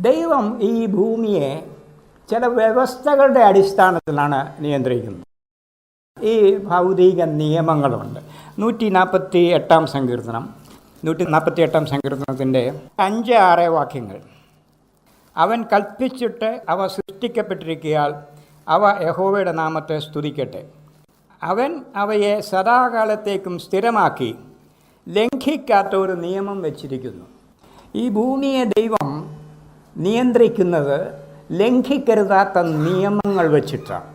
ദൈവം ഈ ഭൂമിയെ ചില വ്യവസ്ഥകളുടെ അടിസ്ഥാനത്തിലാണ് നിയന്ത്രിക്കുന്നത്. ഈ ഭൗതിക നിയമങ്ങളുണ്ട്. 148-ാം സങ്കീർത്തനം 148-ാം സങ്കീർത്തനത്തിൻ്റെ 5-6 വാക്യങ്ങൾ. അവൻ കൽപ്പിച്ചിട്ട് അവ സൃഷ്ടിക്കപ്പെട്ടിരിക്കയാൽ അവ യഹോവയുടെ നാമത്തെ സ്തുതിക്കട്ടെ. അവൻ അവയെ സദാകാലത്തേക്കും സ്ഥിരമാക്കി ലംഘിക്കാത്ത ഒരു നിയമം വച്ചിരിക്കുന്നു. ഈ ഭൂമിയെ ദൈവം നിയന്ത്രിക്കുന്നത് ലംഘിക്കരുതാത്ത നിയമങ്ങൾ വെച്ചിട്ടാണ്.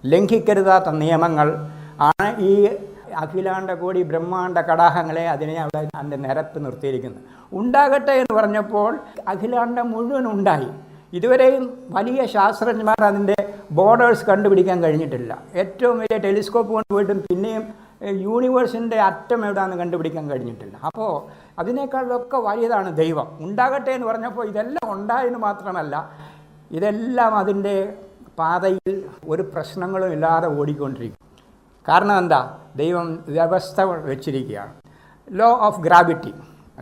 ലംഘിക്കരുതാത്ത നിയമങ്ങൾ ആണ് ഈ അഖിലാണ്ട കോടി ബ്രഹ്മാണ്ട കടാഹങ്ങളെ അതിനെ അവിടെ അതിൻ്റെ നിരപ്പ് നിർത്തിയിരിക്കുന്നത്. ഉണ്ടാകട്ടെ എന്ന് പറഞ്ഞപ്പോൾ അഖിലാണ്ടം മുഴുവൻ ഉണ്ടായി. ഇതുവരെയും വലിയ ശാസ്ത്രജ്ഞന്മാർ അതിൻ്റെ ബോർഡേഴ്സ് കണ്ടുപിടിക്കാൻ കഴിഞ്ഞിട്ടില്ല. ഏറ്റവും വലിയ ടെലിസ്കോപ്പ് കൊണ്ടുപോയിട്ടും പിന്നെയും യൂണിവേഴ്സിൻ്റെ അറ്റം എവിടെയാണെന്ന് കണ്ടുപിടിക്കാൻ കഴിഞ്ഞിട്ടില്ല. അപ്പോൾ അതിനേക്കാളൊക്കെ വലിയതാണ് ദൈവം. ഉണ്ടാകട്ടെ എന്ന് പറഞ്ഞപ്പോൾ ഇതെല്ലാം ഉണ്ടായെന്ന് മാത്രമല്ല, ഇതെല്ലാം അതിൻ്റെ പാതയിൽ ഒരു പ്രശ്നങ്ങളും ഇല്ലാതെ ഓടിക്കൊണ്ടിരിക്കും. കാരണം എന്താ? ദൈവം വ്യവസ്ഥ വെച്ചിരിക്കുകയാണ്. Law of gravity.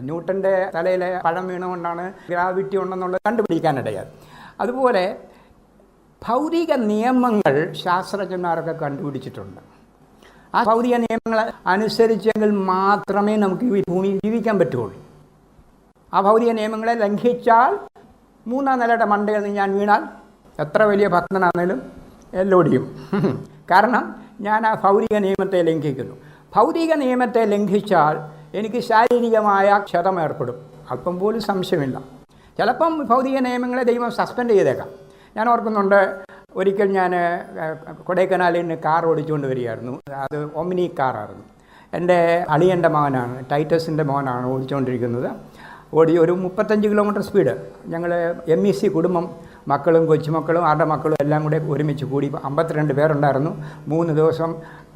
ന്യൂട്ടൻ്റെ തലയിലെ പഴം വീണുകൊണ്ടാണ് ഗ്രാവിറ്റി ഉണ്ടെന്നുള്ളത് കണ്ടുപിടിക്കാനിടയായത്. അതുപോലെ ഭൗതിക നിയമങ്ങൾ ശാസ്ത്രജ്ഞന്മാരൊക്കെ കണ്ടുപിടിച്ചിട്ടുണ്ട്. ആ ഭൗതിക നിയമങ്ങൾ അനുസരിച്ചെങ്കിൽ മാത്രമേ നമുക്ക് ഈ ഭൂമിയിൽ ജീവിക്കാൻ പറ്റുള്ളൂ. ആ ഭൗതിക നിയമങ്ങളെ ലംഘിച്ചാൽ 3-ാം നിലയുടെ മണ്ടയിൽ നിന്ന് ഞാൻ വീണാൽ എത്ര വലിയ ഭക്തനാണെങ്കിലും എല്ലോടിയും. കാരണം ഞാൻ ആ ഭൗതിക നിയമത്തെ ലംഘിക്കുന്നു. ഭൗതിക നിയമത്തെ ലംഘിച്ചാൽ എനിക്ക് ശാരീരികമായ ക്ഷതം ഏർപ്പെടും, അല്പം പോലും സംശയമില്ല. ചിലപ്പം ഭൗതിക നിയമങ്ങളെ ദൈവം സസ്പെൻഡ് ചെയ്തേക്കാം. ഞാൻ ഓർക്കുന്നുണ്ട്, ഒരിക്കൽ ഞാൻ കൊടൈക്കനാലിൽ നിന്ന് കാർ ഓടിച്ചുകൊണ്ട് വരികയായിരുന്നു. അത് ഒമിനി കാറായിരുന്നു. എൻ്റെ അളിയൻ്റെ മകനാണ്, ടൈറ്റസിൻ്റെ മോനാണ് ഓടിച്ചുകൊണ്ടിരിക്കുന്നത്. ഒരു 35 കിലോമീറ്റർ സ്പീഡ്. ഞങ്ങൾ MEC കുടുംബം, മക്കളും കൊച്ചുമക്കളും അവരുടെ മക്കളും എല്ലാം കൂടെ ഒരുമിച്ച് കൂടി 52 പേരുണ്ടായിരുന്നു. 3 ദിവസം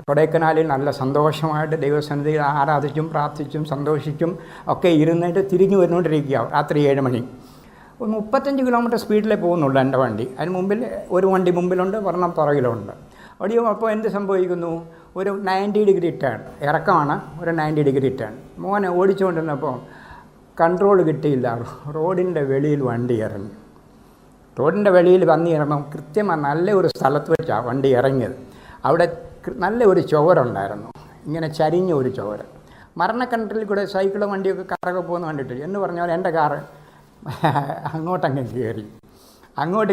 കൊടൈക്കനാലിൽ നല്ല സന്തോഷമായിട്ട് ദൈവസന്നിധിയിൽ ആരാധിച്ചും പ്രാർത്ഥിച്ചും സന്തോഷിച്ചും ഒക്കെ ഇരുന്നിട്ട് തിരിഞ്ഞു വരുന്നുകൊണ്ടിരിക്കുക. രാത്രി 7 മണി. 35 കിലോമീറ്റർ സ്പീഡിലേ പോകുന്നുള്ളൂ എൻ്റെ വണ്ടി. അതിന് മുമ്പിൽ ഒരു വണ്ടി മുമ്പിലുണ്ട്, ഒരെണ്ണം പുറകിലുണ്ട്. അപ്പോൾ എന്ത് സംഭവിക്കുന്നു? ഒരു 90 ഡിഗ്രി ടേൺ, ഇറക്കമാണ്, ഒരു 90 ഡിഗ്രി ടേൺ. മോനെ ഓടിച്ചുകൊണ്ടിരുന്നപ്പോൾ കൺട്രോൾ കിട്ടിയില്ല. റോഡിൻ്റെ വെളിയിൽ വണ്ടി ഇറങ്ങി. റോഡിൻ്റെ വെളിയിൽ വന്ന് ഇറങ്ങും കൃത്യമായി നല്ല ഒരു സ്ഥലത്ത് വെച്ചാണ് വണ്ടി ഇറങ്ങിയത്. അവിടെ നല്ല ഒരു ചുവരുണ്ടായിരുന്നു, ഇങ്ങനെ ചരിഞ്ഞ ഒരു ചുവര്. മരണക്കിണറ്റിൽ കൂടെ സൈക്കിളും വണ്ടിയൊക്കെ കാറൊക്കെ പോകുന്ന കണ്ടിട്ടില്ല എന്ന് പറഞ്ഞാൽ എൻ്റെ കാറ് അങ്ങോട്ട്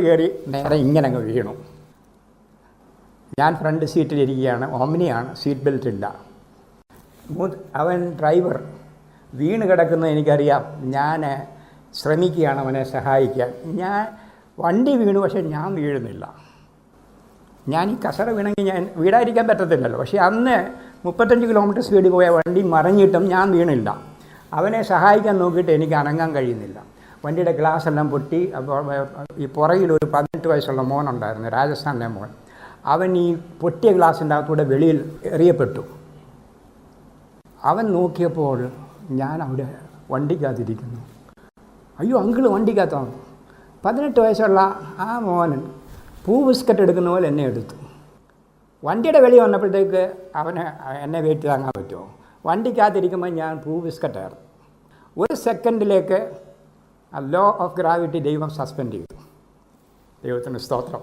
കയറി നേരെ ഇങ്ങനെ അങ്ങ് വീണു. ഞാൻ ഫ്രണ്ട് സീറ്റിലിരിക്കുകയാണ്, ഓമിനിയാണ്, സീറ്റ് ബെൽറ്റ് ഇല്ല. അവൻ ഡ്രൈവർ വീണ് കിടക്കുന്നത് എനിക്കറിയാം. ഞാൻ ശ്രമിക്കുകയാണ് അവനെ സഹായിക്കാൻ. ഞാൻ വണ്ടി വീണു, പക്ഷേ ഞാൻ വീഴുന്നില്ല. ഞാൻ ഈ കസറ വീണെങ്കിൽ ഞാൻ വീടായിരിക്കാൻ പറ്റത്തില്ലല്ലോ. പക്ഷേ അന്ന് 35 കിലോമീറ്റർ സ്പീഡിൽ പോയ വണ്ടി മറിഞ്ഞിട്ടും ഞാൻ വീണില്ല. അവനെ സഹായിക്കാൻ നോക്കിയിട്ട് എനിക്ക് അനങ്ങാൻ കഴിയുന്നില്ല. വണ്ടിയുടെ ഗ്ലാസ് എല്ലാം പൊട്ടി. അപ്പോൾ ഈ പുറകിലൊരു 18 വയസ്സുള്ള മോനുണ്ടായിരുന്നു, രാജസ്ഥാനിലെ മോൻ. അവൻ ഈ പൊട്ടിയ ഗ്ലാസിൻ്റെ അകത്തൂടെ വെളിയിൽ എറിയപ്പെട്ടു. അവൻ നോക്കിയപ്പോൾ ഞാൻ അവിടെ വണ്ടിക്കകത്തിരിക്കുന്നു. അയ്യോ അങ്കിള് വണ്ടിക്കകത്താണ്. 18 വയസ്സുള്ള ആ മോനൻ പൂ ബിസ്ക്കറ്റ് എടുക്കുന്ന പോലെ എന്നെ എടുത്തു. വണ്ടിയുടെ വെളി വന്നപ്പോഴത്തേക്ക് അവന് എന്നെ വെയിറ്റ് താങ്ങാൻ പറ്റുമോ? വണ്ടിക്കകത്തിരിക്കുമ്പോൾ ഞാൻ പൂ ബിസ്ക്കറ്റായിരുന്നു. ഒരു സെക്കൻഡിലേക്ക് ആ ലോ ഓഫ് ഗ്രാവിറ്റി ദൈവം സസ്പെൻഡ് ചെയ്തു. ദൈവത്തിന് സ്തോത്രം.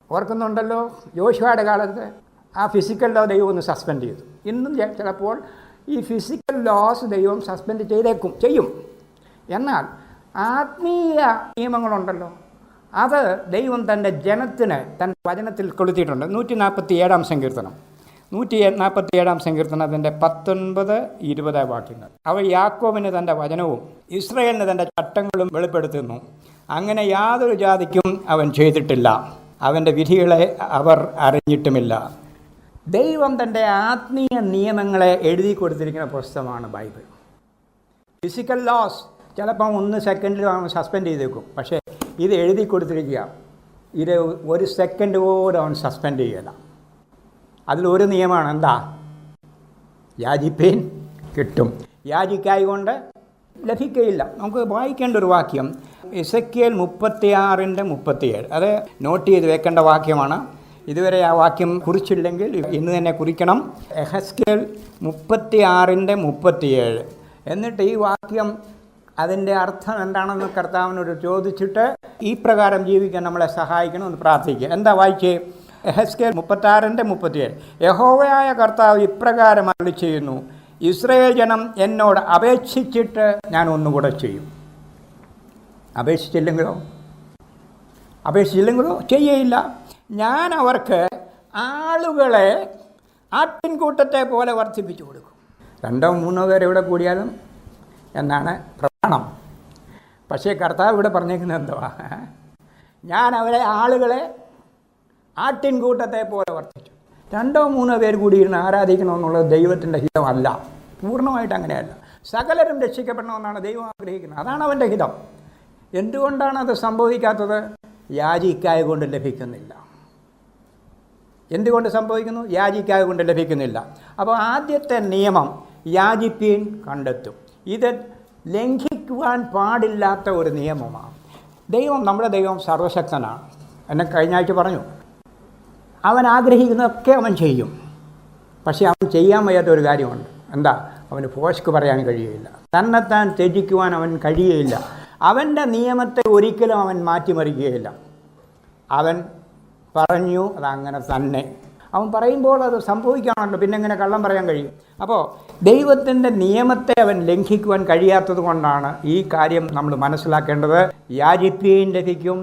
ഓർക്കുന്നുണ്ടല്ലോ, യോശുവയുടെ കാലത്ത് ആ ഫിസിക്കൽ ലോ ദൈവം ഒന്ന് സസ്പെൻഡ് ചെയ്തു. ഇന്നും ചിലപ്പോൾ ഈ ഫിസിക്കൽ ലോസ് ദൈവം സസ്പെൻഡ് ചെയ്യും. എന്നാൽ ആത്മീയ നിയമങ്ങളുണ്ടല്ലോ, അത് ദൈവം തൻ്റെ ജനത്തിന് തൻ്റെ വചനത്തിൽ കൊളുത്തിയിട്ടുണ്ട്. 147 സങ്കീർത്തനം 147 സങ്കീർത്തനത്തിൻ്റെ 19-20 വാക്യങ്ങൾ. അവ യാക്കോബിന് തൻ്റെ വചനവും ഇസ്രായേലിന് തൻ്റെ ചട്ടങ്ങളും വെളിപ്പെടുത്തുന്നു. അങ്ങനെ യാതൊരു ജാതിക്കും അവൻ ചെയ്തിട്ടില്ല, അവൻ്റെ വിധികളെ അവർ അറിഞ്ഞിട്ടുമില്ല. ദൈവം തൻ്റെ ആത്മീയ നിയമങ്ങളെ എഴുതി കൊടുത്തിരിക്കുന്ന പുസ്തകമാണ് ബൈബിൾ. ഫിസിക്കൽ ലോസ് ചിലപ്പം 1 സെക്കൻഡിൽ അവൻ സസ്പെൻഡ് ചെയ്തേക്കും. പക്ഷേ ഇത് എഴുതി കൊടുത്തിരിക്കുക, ഇത് 1 സെക്കൻഡ് പോലും അവൻ സസ്പെൻഡ് ചെയ്യില്ല. അതിലൊരു നിയമമാണ് എന്താ? യാചിപ്പീൻ കിട്ടും, യാചിക്കായി കൊണ്ട് ലഭിക്കുകയില്ല. നമുക്ക് വായിക്കേണ്ട ഒരു വാക്യം എസെക്കിയേൽ 36:37. അത് നോട്ട് ചെയ്ത് വെക്കേണ്ട വാക്യമാണ്. ഇതുവരെ ആ വാക്യം കുറിച്ചില്ലെങ്കിൽ ഇന്ന് തന്നെ കുറിക്കണം. എഹെസ്കേൽ 36:37. എന്നിട്ട് ഈ വാക്യം അതിൻ്റെ അർത്ഥം എന്താണെന്ന് കർത്താവിനോട് ചോദിച്ചിട്ട് ഈ പ്രകാരം ജീവിക്കാൻ നമ്മളെ സഹായിക്കണമെന്ന് പ്രാർത്ഥിക്കുക. എന്താ വായിച്ചേ? എഹെസ്കേൽ 36:37. യഹോവയായ കർത്താവ് ഇപ്രകാരം അരുളി ചെയ്യുന്നു, ഇസ്രായേൽ ജനം എന്നോട് അപേക്ഷിച്ചിട്ട് ഞാൻ ഒന്നുകൂടെ ചെയ്യും. അപേക്ഷിച്ചില്ലെങ്കിലോ ചെയ്യയില്ല. ഞാൻ അവർക്ക് ആളുകളെ ആട്ടിൻകൂട്ടത്തെ പോലെ വർദ്ധിപ്പിച്ചു കൊടുക്കും. 2-3 പേർ ഇവിടെ കൂടിയാലും എന്നാണ് പ്രമാണം. പക്ഷേ കർത്താവ് ഇവിടെ പറഞ്ഞേക്കുന്നത് എന്തുവാ? ഞാൻ അവരെ ആളുകളെ ആട്ടിൻകൂട്ടത്തെ പോലെ വർദ്ധിച്ചു. 2-3 പേർ കൂടിയിരുന്ന് ആരാധിക്കണമെന്നുള്ളത് ദൈവത്തിൻ്റെ ഹിതമല്ല. പൂർണ്ണമായിട്ട് അങ്ങനെയല്ല. സകലരും രക്ഷിക്കപ്പെടണമെന്നാണ് ദൈവം ആഗ്രഹിക്കുന്നത്. അതാണ് അവൻ്റെ ഹിതം. എന്തുകൊണ്ടാണ് അത് സംഭവിക്കാത്തത്? യാചിക്കായ കൊണ്ട് ലഭിക്കുന്നില്ല. എന്തുകൊണ്ട് സംഭവിക്കുന്നു? യാചിക്കായ കൊണ്ട് ലഭിക്കുന്നില്ല. അപ്പോൾ ആദ്യത്തെ നിയമം യാചിപ്പീൻ കണ്ടെത്തും. ഇത് ലംഘിക്കുവാൻ പാടില്ലാത്ത ഒരു നിയമമാണ്. നമ്മുടെ ദൈവം സർവശക്തനാണ്. എന്നെ കഴിഞ്ഞ ആഴ്ച പറഞ്ഞു, അവൻ ആഗ്രഹിക്കുന്നതൊക്കെ അവൻ ചെയ്യും. പക്ഷേ അവൻ ചെയ്യാൻ വയ്യാത്ത ഒരു കാര്യമുണ്ട്. എന്താ? അവന് ഫോഷ്ക്ക് പറയാൻ കഴിയുകയില്ല, തന്നെത്താൻ ത്യജിക്കുവാൻ അവൻ കഴിയുകയില്ല. അവൻ്റെ നിയമത്തെ ഒരിക്കലും അവൻ മാറ്റിമറിക്കുകയില്ല. അവൻ പറഞ്ഞു, അതങ്ങനെ തന്നെ. അവൻ പറയുമ്പോൾ അത് സംഭവിക്കുകയാണല്ലോ, പിന്നെ എങ്ങനെ കള്ളം പറയാൻ കഴിയും? അപ്പോൾ ദൈവത്തിൻ്റെ നിയമത്തെ അവൻ ലംഘിക്കുവാൻ കഴിയാത്തത് കൊണ്ടാണ് ഈ കാര്യം നമ്മൾ മനസ്സിലാക്കേണ്ടത്. യാചിപ്പീൻ ലഭിക്കും,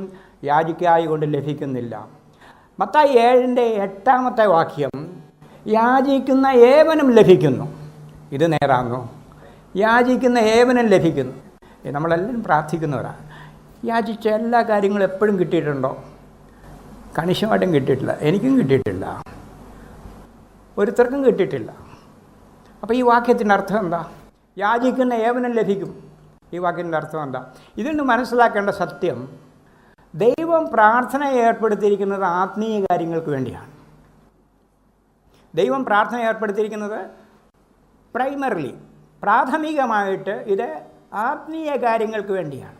യാചിക്കായി കൊണ്ട് ലഭിക്കുന്നില്ല. മത്തായി 7:8 വാക്യം, യാചിക്കുന്ന ഏവനും ലഭിക്കുന്നു. ഇത് നേരാണോ? യാചിക്കുന്ന ഏവനും ലഭിക്കുന്നു. നമ്മളെല്ലാവരും പ്രാർത്ഥിക്കുന്നവരാണ്. യാചിച്ച എല്ലാ കാര്യങ്ങളും എപ്പോഴും കിട്ടിയിട്ടുണ്ടോ? കണിശമായിട്ടും കിട്ടിയിട്ടില്ല. എനിക്കും കിട്ടിയിട്ടില്ല, ഒരുത്തർക്കും കിട്ടിയിട്ടില്ല. അപ്പോൾ ഈ വാക്യത്തിൻ്റെ അർത്ഥം എന്താ? യാചിക്കുന്ന ഏവനും ലഭിക്കും. ഈ വാക്യത്തിൻ്റെ അർത്ഥം എന്താ? ഇതിന് മനസ്സിലാക്കേണ്ട സത്യം, ദൈവം പ്രാർത്ഥന ഏർപ്പെടുത്തിയിരിക്കുന്നത് ആത്മീയ കാര്യങ്ങൾക്ക് വേണ്ടിയാണ്. ദൈവം പ്രാർത്ഥന ഏർപ്പെടുത്തിയിരിക്കുന്നത് പ്രൈമറിലി, പ്രാഥമികമായിട്ട് ഇത് ആത്മീയ കാര്യങ്ങൾക്ക് വേണ്ടിയാണ്.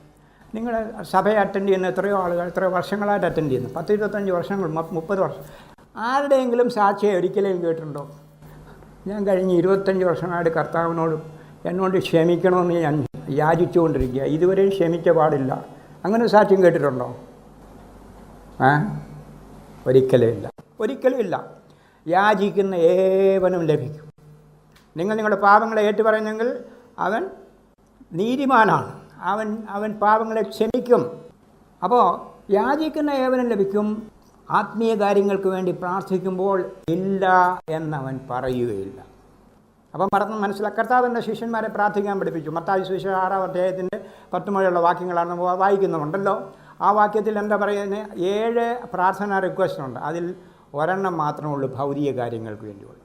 നിങ്ങൾ സഭയെ അറ്റൻഡ് ചെയ്യുന്ന എത്രയോ ആളുകൾ എത്രയോ വർഷങ്ങളായിട്ട് അറ്റൻഡ് ചെയ്യുന്നു, 10-25 വർഷങ്ങൾ, 30 വർഷം. ആരുടെയെങ്കിലും സാക്ഷിയെ ഒരിക്കലും കേട്ടിട്ടുണ്ടോ? ഞാൻ കഴിഞ്ഞ 25 വർഷമായിട്ട് കർത്താവിനോട് എന്നോട് ക്ഷമിക്കണമെന്ന് ഞാൻ യാചിച്ചുകൊണ്ടിരിക്കുക, ഇതുവരെയും ക്ഷമിച്ച പാടില്ല. അങ്ങനെ സാക്ഷ്യം കേട്ടിട്ടുണ്ടോ? ഒരിക്കലും ഇല്ല. യാചിക്കുന്ന ഏവനും ലഭിക്കും. നിങ്ങളുടെ പാപങ്ങളെ ഏറ്റുപറയുന്നെങ്കിൽ അവൻ നീതിമാനാണ്, അവൻ പാപങ്ങളെ ക്ഷമിക്കും. അപ്പോൾ യാചിക്കുന്ന ഏവനും ലഭിക്കും. ആത്മീയ കാര്യങ്ങൾക്ക് വേണ്ടി പ്രാർത്ഥിക്കുമ്പോൾ ഇല്ല എന്നവൻ പറയുകയില്ല. അപ്പം മനസ്സിലാക്കി കർത്താവിൻ്റെ ശിഷ്യന്മാരെ പ്രാർത്ഥിക്കാൻ പഠിപ്പിച്ചു. മത്തായി സുവിശേഷം 6-10 വാക്യങ്ങളാണ് വായിക്കുന്നുണ്ടല്ലോ. ആ വാക്യത്തിൽ എന്താ പറയുന്നത്? 7 പ്രാർത്ഥനാ റിക്വസ്റ്റ് ഉണ്ട്. അതിൽ 1 മാത്രമേ ഉള്ളൂ ഭൗതിക കാര്യങ്ങൾക്ക് വേണ്ടിയുള്ളൂ.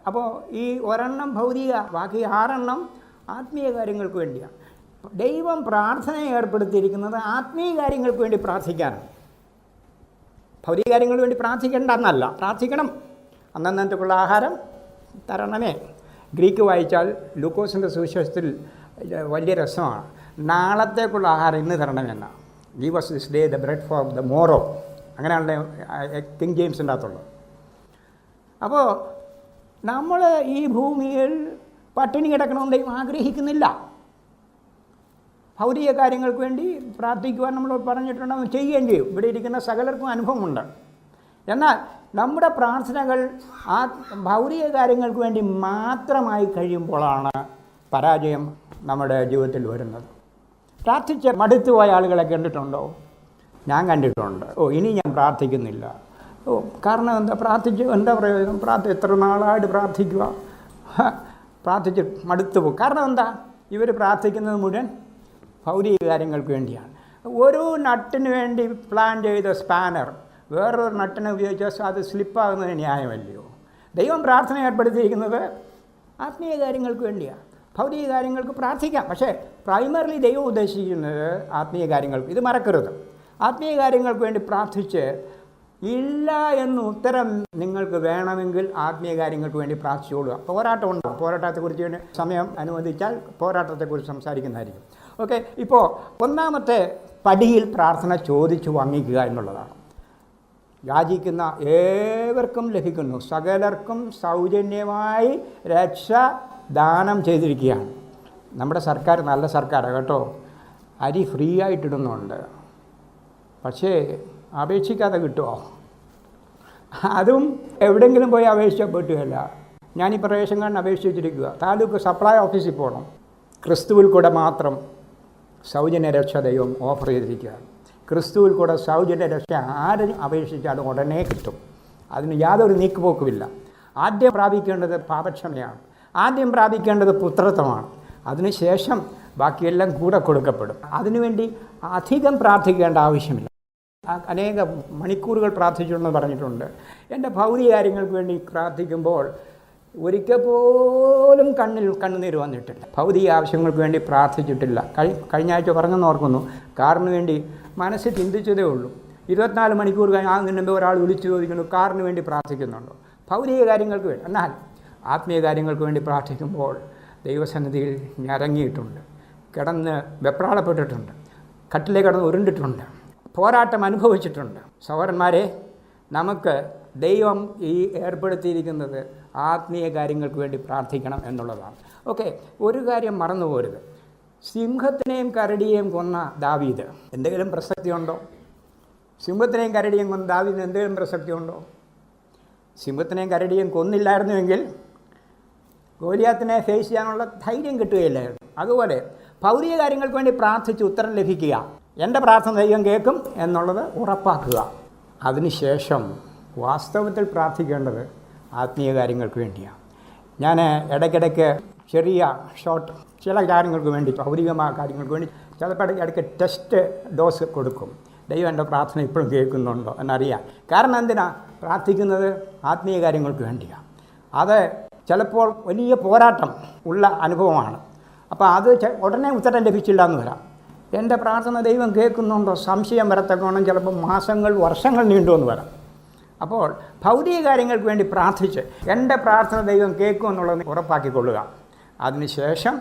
അപ്പോൾ ഈ 1 ഭൗതിക, ബാക്കി 6 ആത്മീയ കാര്യങ്ങൾക്ക് വേണ്ടിയാണ്. ദൈവം പ്രാർത്ഥന ഏർപ്പെടുത്തിയിരിക്കുന്നത് ആത്മീയ കാര്യങ്ങൾക്ക് വേണ്ടി പ്രാർത്ഥിക്കാനാണ്. ഭൗതിക കാര്യങ്ങൾക്ക് വേണ്ടി പ്രാർത്ഥിക്കേണ്ടെന്നല്ല, പ്രാർത്ഥിക്കണം. അന്നന്നത്തേക്കുള്ള ആഹാരം തരണമേ. ഗ്രീക്ക് വായിച്ചാൽ ലൂക്കോസിൻ്റെ സുവിശേഷത്തിൽ വലിയ രസമാണ്. നാളത്തേക്കുള്ള ആഹാരം ഇന്ന് തരണമെന്നാണ്. Give us this day the bread for the morrow. അങ്ങനെയാണല്ലേ കിങ് ജെയിംസിൻ്റെ അകത്തുള്ളത്. അപ്പോൾ നമ്മൾ ഈ ഭൂമിയിൽ പട്ടിണി കിടക്കണമെന്ന് ദൈവം ആഗ്രഹിക്കുന്നില്ല. ഭൗതിക കാര്യങ്ങൾക്ക് വേണ്ടി പ്രാർത്ഥിക്കുവാൻ നമ്മൾ പറഞ്ഞിട്ടുണ്ടെന്ന് ചെയ്യുകയും ചെയ്യും. ഇവിടെ ഇരിക്കുന്ന സകലർക്കും അനുഭവമുണ്ട്. എന്നാൽ നമ്മുടെ പ്രാർത്ഥനകൾ ആ ഭൗതിക കാര്യങ്ങൾക്ക് വേണ്ടി മാത്രമായി കഴിയുമ്പോഴാണ് പരാജയം നമ്മുടെ ജീവിതത്തിൽ വരുന്നത്. പ്രാർത്ഥിച്ച് മടുത്തുപോയ ആളുകളെ കണ്ടിട്ടുണ്ടോ? ഞാൻ കണ്ടിട്ടുണ്ട്. ഇനി ഞാൻ പ്രാർത്ഥിക്കുന്നില്ല. കാരണം എന്താ? പ്രാർത്ഥിച്ച് എന്താ പ്രയോജനം? എത്ര നാളായിട്ട് പ്രാർത്ഥിക്കുക, പ്രാർത്ഥിച്ച് മടുത്തു പോകും. കാരണം എന്താ? ഇവർ പ്രാർത്ഥിക്കുന്നത് മുഴുവൻ ഭൗതിക കാര്യങ്ങൾക്ക് വേണ്ടിയാണ്. ഒരു നട്ടിന് വേണ്ടി പ്ലാൻ ചെയ്ത സ്പാനർ വേറൊരു നട്ടിനെ ഉപയോഗിച്ചാൽ അത് സ്ലിപ്പാകുന്നത് ന്യായമല്ലയോ? ദൈവം പ്രാർത്ഥന ഏർപ്പെടുത്തിയിരിക്കുന്നത് ആത്മീയ കാര്യങ്ങൾക്ക് വേണ്ടിയാണ്. ഭൗതിക കാര്യങ്ങൾക്ക് പ്രാർത്ഥിക്കാം, പക്ഷേ പ്രൈമറിലി ദൈവം ഉദ്ദേശിക്കുന്നത് ആത്മീയ കാര്യങ്ങൾക്ക്. ഇത് മറക്കരുത്. ആത്മീയ കാര്യങ്ങൾക്ക് വേണ്ടി പ്രാർത്ഥിച്ച് ഇല്ല എന്ന് ഉത്തരം നിങ്ങൾക്ക് വേണമെങ്കിൽ ആത്മീയ കാര്യങ്ങൾക്ക് വേണ്ടി പ്രാർത്ഥിച്ചുകൊള്ളുക. പോരാട്ടം ഉണ്ടാകും. പോരാട്ടത്തെക്കുറിച്ച് സമയം അനുവദിച്ചാൽ പോരാട്ടത്തെക്കുറിച്ച് സംസാരിക്കുന്നതായിരിക്കും. ഓക്കെ, ഇപ്പോൾ ഒന്നാമത്തെ പടിയിൽ പ്രാർത്ഥന ചോദിച്ചു വാങ്ങിക്കുക എന്നുള്ളതാണ്. യാചിക്കുന്ന ഏവർക്കും ലഭിക്കുന്നു, സകലർക്കും സൗജന്യമായി രക്ഷ ദാനം ചെയ്തിരിക്കുകയാണ്. നമ്മുടെ സർക്കാർ നല്ല സർക്കാരാണ് കേട്ടോ. അരി ഫ്രീ ആയിട്ടിടുന്നുണ്ട്, പക്ഷേ അപേക്ഷിക്കാതെ കിട്ടുമോ? അതും എവിടെയെങ്കിലും പോയി അപേക്ഷിച്ചാൽ പറ്റുകയല്ല. ഞാനിപ്പോൾ റേഷൻ കാർഡിന് അപേക്ഷിച്ചിരിക്കുക. താലൂക്ക് സപ്ലൈ ഓഫീസിൽ പോകണം. ക്രിസ്തുവിൽ കൂടെ മാത്രം സൗജന്യ രക്ഷ ദൈവം ഓഫർ ചെയ്തിരിക്കുകയാണ്. ക്രിസ്തുവിൽ കൂടെ സൗജന്യ രക്ഷ ആരും അപേക്ഷിച്ചാലും ഉടനെ കിട്ടും. അതിന് യാതൊരു നീക്കുപോക്കുമില്ല. ആദ്യം പ്രാപിക്കേണ്ടത് പാപക്ഷമയാണ്. ആദ്യം പ്രാപിക്കേണ്ടത് പുത്രത്വമാണ്. അതിനുശേഷം ബാക്കിയെല്ലാം കൂടെ കൊടുക്കപ്പെടും. അതിനുവേണ്ടി അധികം പ്രാർത്ഥിക്കേണ്ട ആവശ്യമില്ല. അനേക മണിക്കൂറുകൾ പ്രാർത്ഥിച്ചുവെന്ന് പറഞ്ഞിട്ടുണ്ട്. എൻ്റെ ഭൗതിക കാര്യങ്ങൾക്ക് വേണ്ടി പ്രാർത്ഥിക്കുമ്പോൾ ഒരിക്കൽ പോലും കണ്ണുനീര് വന്നിട്ടില്ല. ഭൗതിക ആവശ്യങ്ങൾക്ക് വേണ്ടി പ്രാർത്ഥിച്ചിട്ടില്ല. കഴിഞ്ഞ ആഴ്ച പറഞ്ഞെന്ന് ഓർക്കുന്നു. കാറിന് വേണ്ടി മനസ്സിൽ ചിന്തിച്ചതേ ഉള്ളൂ. 24 മണിക്കൂർ ആകുന്നതിന് ഒരാൾ വിളിച്ചു ചോദിക്കുന്നു, കാറിന് വേണ്ടി പ്രാർത്ഥിക്കുന്നുണ്ടോ? ഭൗതിക കാര്യങ്ങൾക്ക് വേണ്ടി. എന്നാൽ ആത്മീയ കാര്യങ്ങൾക്ക് വേണ്ടി പ്രാർത്ഥിക്കുമ്പോൾ ദൈവസന്നിധിയിൽ ഞരങ്ങിയിട്ടുണ്ട്, കിടന്ന് വെപ്രാളപ്പെട്ടിട്ടുണ്ട്, കട്ടിലേ കിടന്ന് ഉരുണ്ടിട്ടുണ്ട്, പോരാട്ടം അനുഭവിച്ചിട്ടുണ്ട്. സഹോദരന്മാരെ, നമുക്ക് ദൈവം ഈ ഏർപ്പെടുത്തിയിരിക്കുന്നത് ആത്മീയ കാര്യങ്ങൾക്ക് വേണ്ടി പ്രാർത്ഥിക്കണം എന്നുള്ളതാണ്. ഓക്കെ, ഒരു കാര്യം മറന്നു പോരുത്. സിംഹത്തിനെയും കരടിയെയും കൊന്ന ദാവീദ് എന്തെങ്കിലും പ്രസക്തിയുണ്ടോ? സിംഹത്തിനെയും കരടിയെയും കൊന്ന ദാവീദിന് എന്തെങ്കിലും പ്രസക്തിയുണ്ടോ? സിംഹത്തിനെയും കരടിയെയും കൊന്നില്ലായിരുന്നുവെങ്കിൽ ഗോലിയാത്തിനെ ഫേസ് ചെയ്യാനുള്ള ധൈര്യം കിട്ടുകയില്ലായിരുന്നു. അതുപോലെ ഭൗതിക കാര്യങ്ങൾക്ക് വേണ്ടി പ്രാർത്ഥിച്ച് ഉത്തരം ലഭിക്കുക, എൻ്റെ പ്രാർത്ഥന ദൈവം കേൾക്കും എന്നുള്ളത് ഉറപ്പാക്കുക. അതിനുശേഷം വാസ്തവത്തിൽ പ്രാർത്ഥിക്കേണ്ടത് ആത്മീയ കാര്യങ്ങൾക്ക് വേണ്ടിയാണ്. ഞാൻ ഇടയ്ക്കിടയ്ക്ക് ചെറിയ ചില കാര്യങ്ങൾക്ക് വേണ്ടി, ഭൗതികമായ കാര്യങ്ങൾക്ക് വേണ്ടി ചിലപ്പോൾ ഇടയ്ക്ക് ടെസ്റ്റ് ഡോസ് കൊടുക്കും. ദൈവം എൻ്റെ പ്രാർത്ഥന ഇപ്പോഴും കേൾക്കുന്നുണ്ടോ എന്നറിയാം. കാരണം എന്തിനാ പ്രാർത്ഥിക്കുന്നത്? ആത്മീയ കാര്യങ്ങൾക്ക് വേണ്ടിയാണ്. അത് ചിലപ്പോൾ വലിയ പോരാട്ടം ഉള്ള അനുഭവമാണ്. അപ്പോൾ അത് ഉടനെ ഉത്തരം ലഭിച്ചില്ല എന്ന് വരാം. എൻ്റെ പ്രാർത്ഥന ദൈവം കേൾക്കുന്നുണ്ടോ സംശയം വരത്തക്കോണം ചിലപ്പോൾ മാസങ്ങൾ വർഷങ്ങൾ നീണ്ടുവെന്ന് വരാം. അപ്പോൾ ഭൗതിക കാര്യങ്ങൾക്ക് വേണ്ടി പ്രാർത്ഥിച്ച് എൻ്റെ പ്രാർത്ഥന ദൈവം കേൾക്കുമെന്നുള്ളത് ഉറപ്പാക്കിക്കൊള്ളുക. അതിനുശേഷം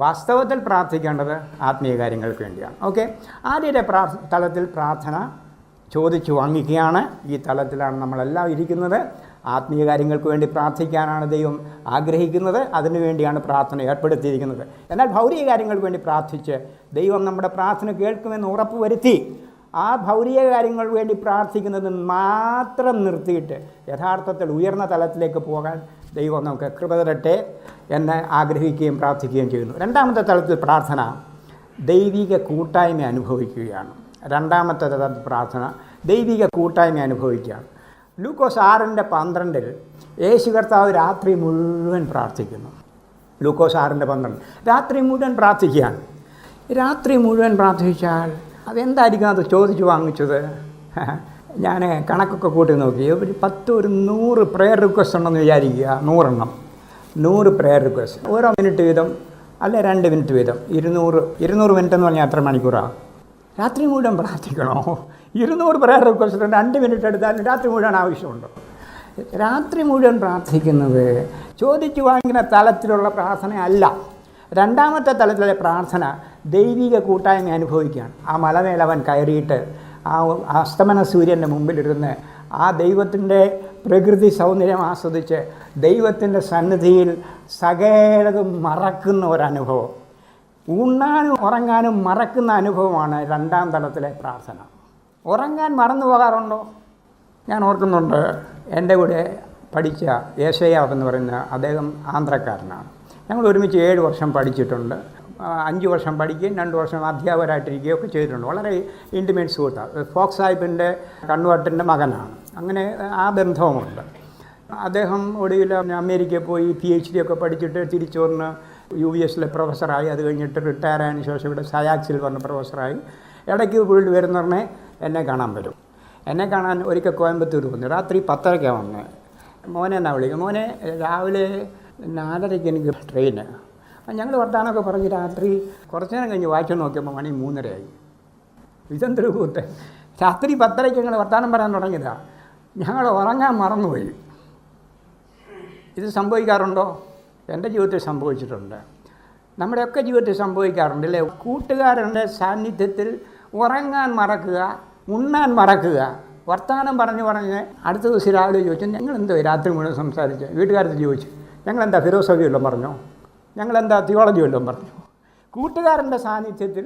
വാസ്തവത്തിൽ പ്രാർത്ഥിക്കേണ്ടത് ആത്മീയ കാര്യങ്ങൾക്ക് വേണ്ടിയാണ്. ഓക്കെ, ആദ്യത്തെ തലത്തിൽ പ്രാർത്ഥന ചോദിച്ചു വാങ്ങിക്കുകയാണ്. ഈ തലത്തിലാണ് നമ്മളെല്ലാം ഇരിക്കുന്നത്. ആത്മീയ കാര്യങ്ങൾക്ക് വേണ്ടി പ്രാർത്ഥിക്കാനാണ് ദൈവം ആഗ്രഹിക്കുന്നത്. അതിനുവേണ്ടിയാണ് പ്രാർത്ഥന ഏർപ്പെടുത്തിയിരിക്കുന്നത്. എന്നാൽ ഭൗതിക കാര്യങ്ങൾക്ക് വേണ്ടി പ്രാർത്ഥിച്ച് ദൈവം നമ്മുടെ പ്രാർത്ഥന കേൾക്കുമെന്ന് ഉറപ്പ് വരുത്തി ആ ഭൗതിക കാര്യങ്ങൾക്ക് വേണ്ടി പ്രാർത്ഥിക്കുന്നത് മാത്രം നിർത്തിയിട്ട് യഥാർത്ഥത്തിൽ ഉയർന്ന തലത്തിലേക്ക് പോകാൻ ദൈവം നമുക്ക് കൃപ തരട്ടെ എന്ന് ആഗ്രഹിക്കുകയും പ്രാർത്ഥിക്കുകയും ചെയ്യുന്നു. രണ്ടാമത്തെ തലത്തിൽ പ്രാർത്ഥന ദൈവിക കൂട്ടായ്മ അനുഭവിക്കുകയാണ്. രണ്ടാമത്തെ തലത്തിൽ പ്രാർത്ഥന ദൈവിക കൂട്ടായ്മ അനുഭവിക്കുകയാണ്. ലൂക്കോസ് 6:12 യേശു കർത്താവ് രാത്രി മുഴുവൻ പ്രാർത്ഥിക്കുന്നു. ലൂക്കോസ് 6:12 രാത്രി മുഴുവൻ പ്രാർത്ഥിക്കുകയാണ്. രാത്രി മുഴുവൻ പ്രാർത്ഥിച്ചാൽ അതെന്തായിരിക്കും അത് ചോദിച്ചു വാങ്ങിച്ചത്? ഞാൻ കണക്കൊക്കെ കൂട്ടി നോക്കി. ഒരു 100 പ്രെയർ റിക്വസ്റ്റ് ഉണ്ടെന്ന് വിചാരിക്കുക. 100 പ്രെയർ റിക്വസ്റ്റ്, ഓരോ മിനിറ്റ് വീതം അല്ലെ 2 മിനിറ്റ് വീതം. 200 മിനിറ്റ് എന്ന് പറഞ്ഞാൽ എത്ര മണിക്കൂറാണ്? രാത്രി മുഴുവൻ പ്രാർത്ഥിക്കണോ? 200 പ്രെയർ റിക്വസ്റ്റ് 2 മിനിറ്റ് എടുത്താലും രാത്രി മുഴുവൻ ആവശ്യമുണ്ടോ? രാത്രി മുഴുവൻ പ്രാർത്ഥിക്കുന്നത് ചോദിച്ചു വാങ്ങിക്കുന്ന തലത്തിലുള്ള പ്രാർത്ഥന അല്ല. രണ്ടാമത്തെ തലത്തിലെ പ്രാർത്ഥന ദൈവിക കൂട്ടായ്മ അനുഭവിക്കുകയാണ്. ആ മലമേലവൻ കയറിയിട്ട് ആ അസ്തമന സൂര്യൻ്റെ മുമ്പിലിരുന്ന് ആ ദൈവത്തിൻ്റെ പ്രകൃതി സൗന്ദര്യം ആസ്വദിച്ച് ദൈവത്തിൻ്റെ സന്നിധിയിൽ സകലതും മറക്കുന്ന ഒരനുഭവം, ഉണ്ണാനും ഉറങ്ങാനും മറക്കുന്ന അനുഭവമാണ് രണ്ടാം തലത്തിലെ പ്രാർത്ഥന. ഉറങ്ങാൻ മറന്നു പോകാറുണ്ടോ? ഞാൻ ഓർക്കുന്നുണ്ട്, എൻ്റെ കൂടെ പഠിച്ച യേശയ്യാവ് എന്ന് പറയുന്ന അദ്ദേഹം ആന്ധ്രക്കാരനാണ്. ഞങ്ങൾ ഒരുമിച്ച് 7 വർഷം പഠിച്ചിട്ടുണ്ട്. 5 വർഷം പഠിക്കുകയും 2 വർഷം അധ്യാപകരായിട്ടിരിക്കുകയും ഒക്കെ ചെയ്തിട്ടുണ്ട്. വളരെ ഇൻറ്റിമേറ്റ് സുഹൃത്താണ്. ഫോക്സ് സാഹിബിൻ്റെ കൺവേർട്ടിൻ്റെ മകനാണ്. അങ്ങനെ ആ ബന്ധവുമുണ്ട്. അദ്ദേഹം ഒടുവിൽ അമേരിക്കയിൽ പോയി PhD ഒക്കെ പഠിച്ചിട്ട് തിരിച്ചു വന്ന് UVS പ്രൊഫസറായി. അത് കഴിഞ്ഞിട്ട് റിട്ടയർ ആയതിനു ശേഷം ഇവിടെ സയാക്സിൽ വന്ന പ്രൊഫസറായി. ഇടയ്ക്ക് വീട്ടിൽ വരുന്നവരെ എന്നെ കാണാൻ വരും. എന്നെ കാണാൻ ഒരിക്കൽ കോയമ്പത്തൂർ വന്നു. രാത്രി 10:30 വന്നത്. മോനെ എന്നാ വിളിക്കും. മോനെ രാവിലെ 4:30 എനിക്ക് ട്രെയിന്. ഞങ്ങൾ വർത്താനമൊക്കെ പറഞ്ഞ് രാത്രി കുറച്ച് നേരം കഴിഞ്ഞ് വായിച്ചു നോക്കിയപ്പോൾ മണി 3:30 ഇതെന്തൊരു കൂത്ത്. രാത്രി 10:30 ഞങ്ങൾ വർത്താനം പറയാൻ തുടങ്ങിയതാണ്. ഞങ്ങൾ ഉറങ്ങാൻ മറന്നുപോയി. ഇത് സംഭവിക്കാറുണ്ടോ? എൻ്റെ ജീവിതത്തിൽ സംഭവിച്ചിട്ടുണ്ട്. നമ്മുടെയൊക്കെ ജീവിതത്തിൽ സംഭവിക്കാറുണ്ട് അല്ലേ? കൂട്ടുകാരുടെ സാന്നിധ്യത്തിൽ ഉറങ്ങാൻ മറക്കുക, ഉണ്ണാൻ മറക്കുക, വർത്തമാനം പറഞ്ഞ് അടുത്ത ദിവസം രാവിലെ ചോദിച്ചു, ഞങ്ങളെന്തോ രാത്രി മുഴുവൻ സംസാരിച്ച്. വീട്ടുകാരത്തിൽ ചോദിച്ചു, ഞങ്ങളെന്താ ഫിലോസഫി വല്ലതും പറഞ്ഞോ? ഞങ്ങളെന്താ തിയോളജി വല്ലതും പറഞ്ഞു? കൂട്ടുകാരൻ്റെ സാന്നിധ്യത്തിൽ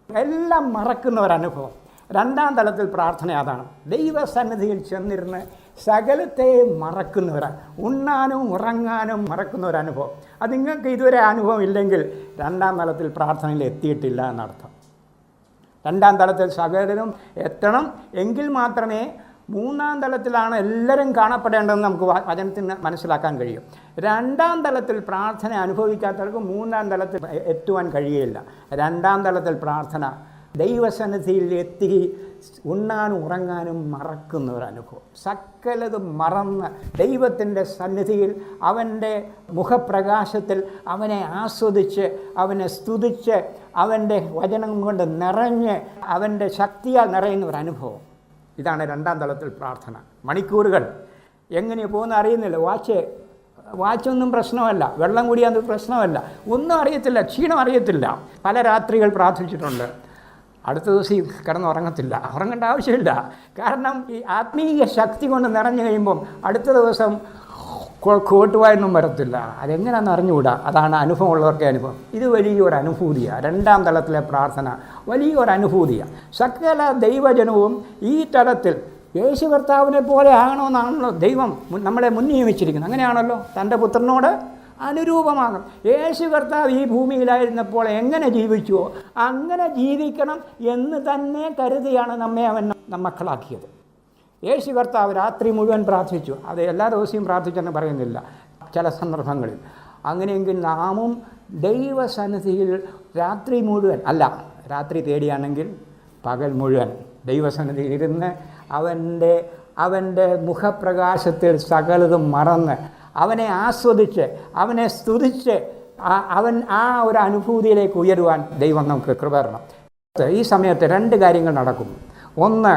എല്ലാം മറക്കുന്ന ഒരനുഭവം. 2ാം തലത്തിൽ പ്രാർത്ഥന അതാണ്. ദൈവസന്നിധിയിൽ ചെന്നിരുന്ന് സകലത്തെ മറക്കുന്നവരാണ്. ഉണ്ണാനും ഉറങ്ങാനും മറക്കുന്ന ഒരനുഭവം. അത് നിങ്ങൾക്ക് ഇതുവരെ അനുഭവം ഇല്ലെങ്കിൽ 2ാം തലത്തിൽ പ്രാർത്ഥനയിൽ എത്തിയിട്ടില്ല എന്നർത്ഥം. 2ാം തലത്തിൽ സകലരും എത്തണം. എങ്കിൽ മാത്രമേ 3ാം തലത്തിലാണ് എല്ലാവരും കാണപ്പെടേണ്ടതെന്ന് നമുക്ക് വചനത്തിന് മനസ്സിലാക്കാൻ കഴിയും. 2ാം തലത്തിൽ പ്രാർത്ഥന അനുഭവിക്കാത്തവർക്ക് 3ാം തലത്തിൽ എത്തുവാൻ കഴിയുകയില്ല. 2ാം തലത്തിൽ പ്രാർത്ഥന ദൈവസന്നിധിയിൽ എത്തി ഉണ്ണാനും ഉറങ്ങാനും മറക്കുന്ന ഒരനുഭവം. സകലതും മറന്ന് ദൈവത്തിൻ്റെ സന്നിധിയിൽ അവൻ്റെ മുഖപ്രകാശത്തിൽ അവനെ ആസ്വദിച്ച് അവനെ സ്തുതിച്ച് അവൻ്റെ വചനം കൊണ്ട് നിറഞ്ഞ് അവൻ്റെ ശക്തിയാൽ നിറയുന്ന ഒരനുഭവം. ഇതാണ് 2ാം തലത്തിൽ പ്രാർത്ഥന. മണിക്കൂറുകൾ എങ്ങനെയാണ് പോകുന്ന അറിയുന്നില്ല. വാച്ചൊന്നും പ്രശ്നമല്ല, വെള്ളം കുടിയാൻ പ്രശ്നമല്ല, ഒന്നും അറിയത്തില്ല, ക്ഷീണം അറിയത്തില്ല. പല രാത്രികൾ പ്രാർത്ഥിച്ചിട്ടുണ്ട്. അടുത്ത ദിവസം കിടന്നുറങ്ങത്തില്ല, ഉറങ്ങേണ്ട ആവശ്യമില്ല. കാരണം ഈ ആത്മീയ ശക്തി കൊണ്ട് നിറഞ്ഞു കഴിയുമ്പം അടുത്ത ദിവസം കോട്ടുവായൊന്നും വരത്തില്ല. അതെങ്ങനെയാണെന്ന് അറിഞ്ഞുകൂടാ. അതാണ് അനുഭവമുള്ളവർക്ക് അനുഭവം. ഇത് വലിയൊരു അനുഭൂതിയാണ്. 2ാം തലത്തിലെ പ്രാർത്ഥന വലിയൊരു അനുഭൂതിയാണ്. സകല ദൈവജനവും ഈ തലത്തിൽ യേശു കർത്താവിനെ പോലെ ആകണമെന്നാണല്ലോ ദൈവം നമ്മളെ മുൻനിയമിച്ചിരിക്കുന്നത്. അങ്ങനെയാണല്ലോ, തൻ്റെ പുത്രനോട് അനുരൂപമാകും. യേശു കർത്താവ് ഈ ഭൂമിയിലായിരുന്നപ്പോൾ എങ്ങനെ ജീവിച്ചുവോ അങ്ങനെ ജീവിക്കണം എന്ന് തന്നെ കരുതിയാണ് അവൻ മക്കളാക്കിയത്. യേശു കർത്താവ് രാത്രി മുഴുവൻ പ്രാർത്ഥിച്ചു. അത് എല്ലാ ദിവസവും പ്രാർത്ഥിച്ചെന്ന് പറയുന്നില്ല, ചില സന്ദർഭങ്ങളിൽ. അങ്ങനെയെങ്കിൽ നാമും ദൈവസന്നിധിയിൽ രാത്രി മുഴുവൻ അല്ല, രാത്രി തേടിയാണെങ്കിൽ പകൽ മുഴുവൻ ദൈവസന്നിധിയിൽ ഇരുന്ന് അവൻ്റെ മുഖപ്രകാശത്തിൽ സകലതും മറന്ന് അവനെ ആസ്വദിച്ച് അവനെ സ്തുതിച്ച് ആ ഒരു അനുഭൂതിയിലേക്ക് ഉയരുവാൻ ദൈവം നമുക്ക് കൃപ തരണം. ഈ സമയത്ത് 2 കാര്യങ്ങൾ നടക്കും. ഒന്ന്,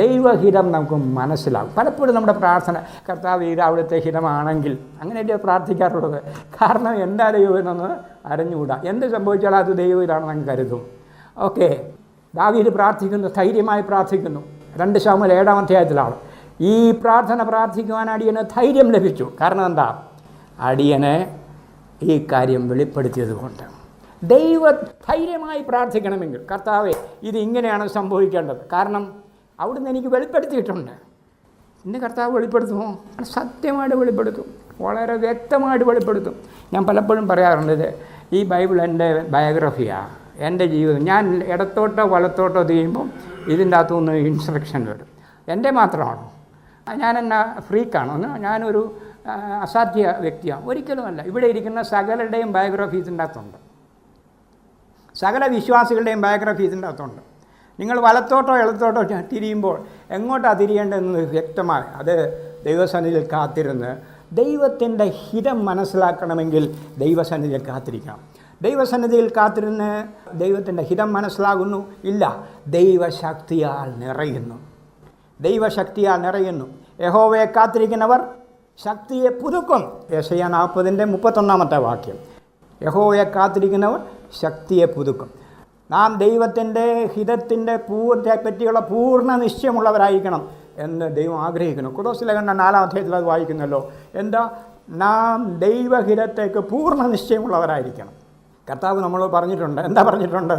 ദൈവഹിതം നമുക്ക് മനസ്സിലാകും. പലപ്പോഴും നമ്മുടെ പ്രാർത്ഥന കർത്താവ് ഇത് അവിടുത്തെ ഹിതമാണെങ്കിൽ അങ്ങനെയല്ലേ പ്രാർത്ഥിക്കാറുള്ളത്. കാരണം എന്താ ദൈവമെന്നൊന്ന് അറിഞ്ഞുകൂടാ. എന്ത് സംഭവിച്ചാലും അത് ദൈവഹിതമാണെന്ന് അങ്ങ് കരുതും. ഓക്കെ, ദാവീദ് പ്രാർത്ഥിക്കുന്നു, ധൈര്യമായി പ്രാർത്ഥിക്കുന്നു. 2 ശമൂവേൽ 7-ാം അധ്യായത്തിലാണ്. ഈ പ്രാർത്ഥന പ്രാർത്ഥിക്കുവാൻ അടിയന് ധൈര്യം ലഭിച്ചു. കാരണം എന്താ? അടിയനെ ഈ കാര്യം വെളിപ്പെടുത്തിയത് കൊണ്ട്. ധൈര്യമായി പ്രാർത്ഥിക്കണമെങ്കിൽ കർത്താവേ ഇത് ഇങ്ങനെയാണ് സംഭവിക്കേണ്ടത്, കാരണം അവിടുന്ന് എനിക്ക് വെളിപ്പെടുത്തിയിട്ടുണ്ട്. ഇന്ന് കർത്താവ് വെളിപ്പെടുത്തുമോ? സത്യമായിട്ട് വെളിപ്പെടുത്തും, വളരെ വ്യക്തമായിട്ട് വെളിപ്പെടുത്തും. ഞാൻ പലപ്പോഴും പറയാറുണ്ട്, ഇത് ഈ ബൈബിൾ എൻ്റെ ബയോഗ്രഫിയാണ്, എൻ്റെ ജീവിതം. ഞാൻ ഇടത്തോട്ടോ വലത്തോട്ടോ ചെയ്യുമ്പം ഇതിൻ്റെ അകത്തുനിന്ന് ഇൻസ്ട്രക്ഷൻ വരും. എൻ്റെ മാത്രമാണോ? ഞാനെന്നാ ഫ്രീക്കാണോ? ഞാനൊരു അസാധ്യ വ്യക്തിയാണ്? ഒരിക്കലുമല്ല. ഇവിടെ ഇരിക്കുന്ന സകലരുടെയും ബയോഗ്രഫി ഇതിൻ്റെ അകത്തുണ്ട്. സകല വിശ്വാസികളുടെയും ബയോഗ്രഫി ഇതിൻ്റെ അകത്തുണ്ട്. നിങ്ങൾ വലത്തോട്ടോ ഇടത്തോട്ടോ തിരിയുമ്പോൾ എങ്ങോട്ടാണ് തിരിയേണ്ടതെന്ന് വ്യക്തമായി അത് ദൈവസന്നിധിയിൽ കാത്തിരുന്ന് ദൈവത്തിൻ്റെ ഹിതം മനസ്സിലാക്കണമെങ്കിൽ ദൈവസന്നിധിയിൽ കാത്തിരിക്കണം. ദൈവസന്നിധിയിൽ കാത്തിരുന്ന് ദൈവത്തിൻ്റെ ഹിതം മനസ്സിലാകുന്നു ഇല്ല, ദൈവശക്തിയാൽ നിറയുന്നു. യഹോവയെ കാത്തിരിക്കുന്നവർ ശക്തിയെ പുതുക്കും. യെശയ്യാ 40:31 വാക്യം. യഹോവയെ കാത്തിരിക്കുന്നവർ ശക്തിയെ പുതുക്കും. നാം ദൈവത്തിൻ്റെ ഹിതത്തിൻ്റെ പറ്റിയുള്ള പൂർണ്ണ നിശ്ചയമുള്ളവരായിരിക്കണം എന്ന് ദൈവം ആഗ്രഹിക്കുന്നു. കൊലോസ്യലേഖനം 4-ാം അധ്യായത്തിൽ അത് വായിക്കുന്നല്ലോ. എന്താ? നാം ദൈവഹിതത്തേക്ക് പൂർണ്ണ നിശ്ചയമുള്ളവരായിരിക്കണം. കർത്താവ് നമ്മളോട് പറഞ്ഞിട്ടുണ്ട്. എന്താ പറഞ്ഞിട്ടുണ്ട്?